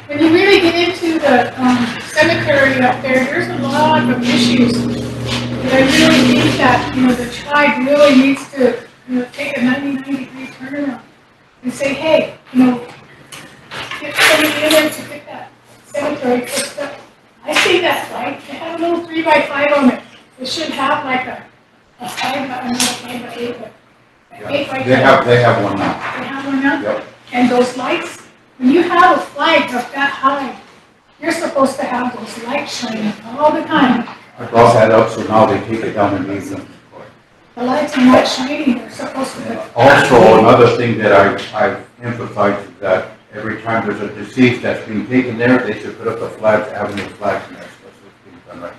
when you really get into the cemetery up there, there's a lot of issues. And I really think that, the tribe really needs to, take a 99-degree turnaround and say, hey, get somebody in there to get that cemetery fixed up. I see that flag. They have a little 3x5 on it. It should have like a 5x8, but 8x10. They have one now. They have one now? Yep. And those lights, when you have a flag of that high, you're supposed to have those lights shining all the time. I brought that up, so now they take it down and leave them. The lights are not shining, they're supposed to. Also, another thing that I've emphasized is that every time there's a deceased that's being taken there, they should put up a flag, avenue flags, and that's what's being done right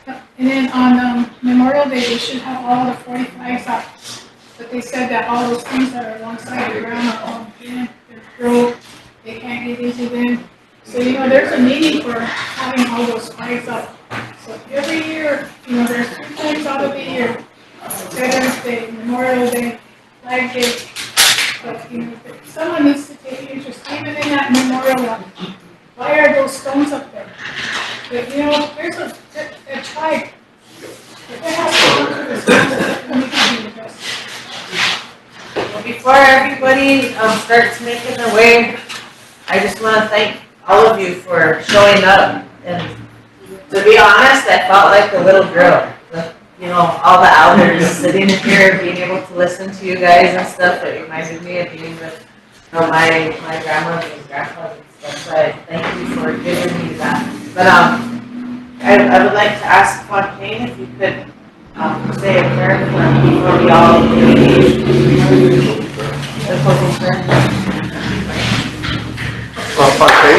now. And then on Memorial Day, they should have all the 40 flags up. But they said that all those things that are alongside the ground are all in, they're broke, they can't get into them. So, there's a meaning for having all those flags up. So every year, there's 3 times out of the year, Veterans Day, Memorial Day, Flag Day. But someone needs to take interest, even in that memorial one. Why are those stones up there? But there's a tribe. If it has to come to the stones, we can do the best. Well, before everybody starts making their way, I just want to thank all of you for showing up. And to be honest, I felt like a little girl. All the elders sitting here, being able to listen to you guys and stuff. It reminded me of being with my grandmother and grandfather and stuff, so I thank you for giving me that. But, I would like to ask Fontaine if you could, say a prayer for before we all the closing prayer. Well, okay,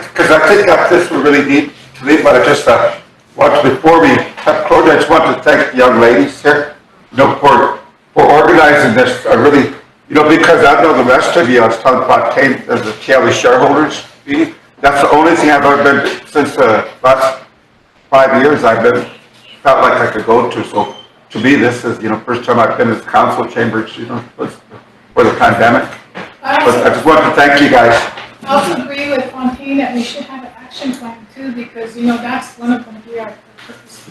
because I think that this was really neat to leave, but I just, before we have closed, I just want to thank the young ladies here, for organizing this, really, because I know the rest of you, I was talking about there's the Kelly shareholders meeting. That's the only thing I've ever been, since the last 5 years, felt like I could go to. So to me, this is, first time I've been in the council chambers, for the pandemic. But I just want to thank you guys. I also agree with Fontaine that we should have an action plan too, because, that's one of them, we are purpose.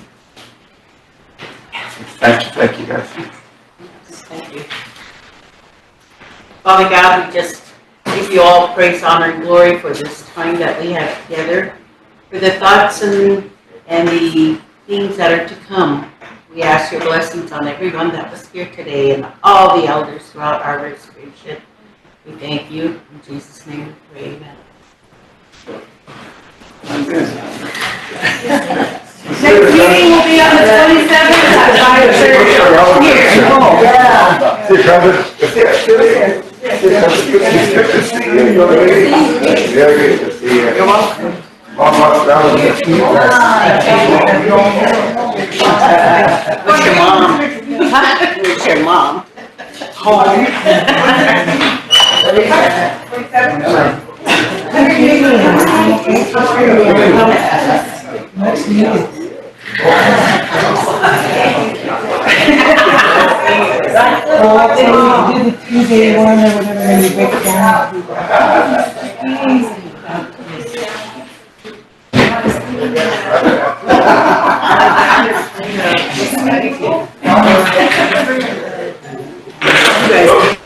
Thank you guys. Thank you. Father God, we just give you all praise, honor, and glory for this time that we have together, for the thoughts and the things that are to come. We ask your blessings on everyone that was here today and all the elders throughout our reservation. We thank you. In Jesus' name we pray, amen. Next meeting will be on the 27th at 5:30. You're welcome. What's your mom? Where's your mom? Home. Tuesday one or whatever, and you break it down. You guys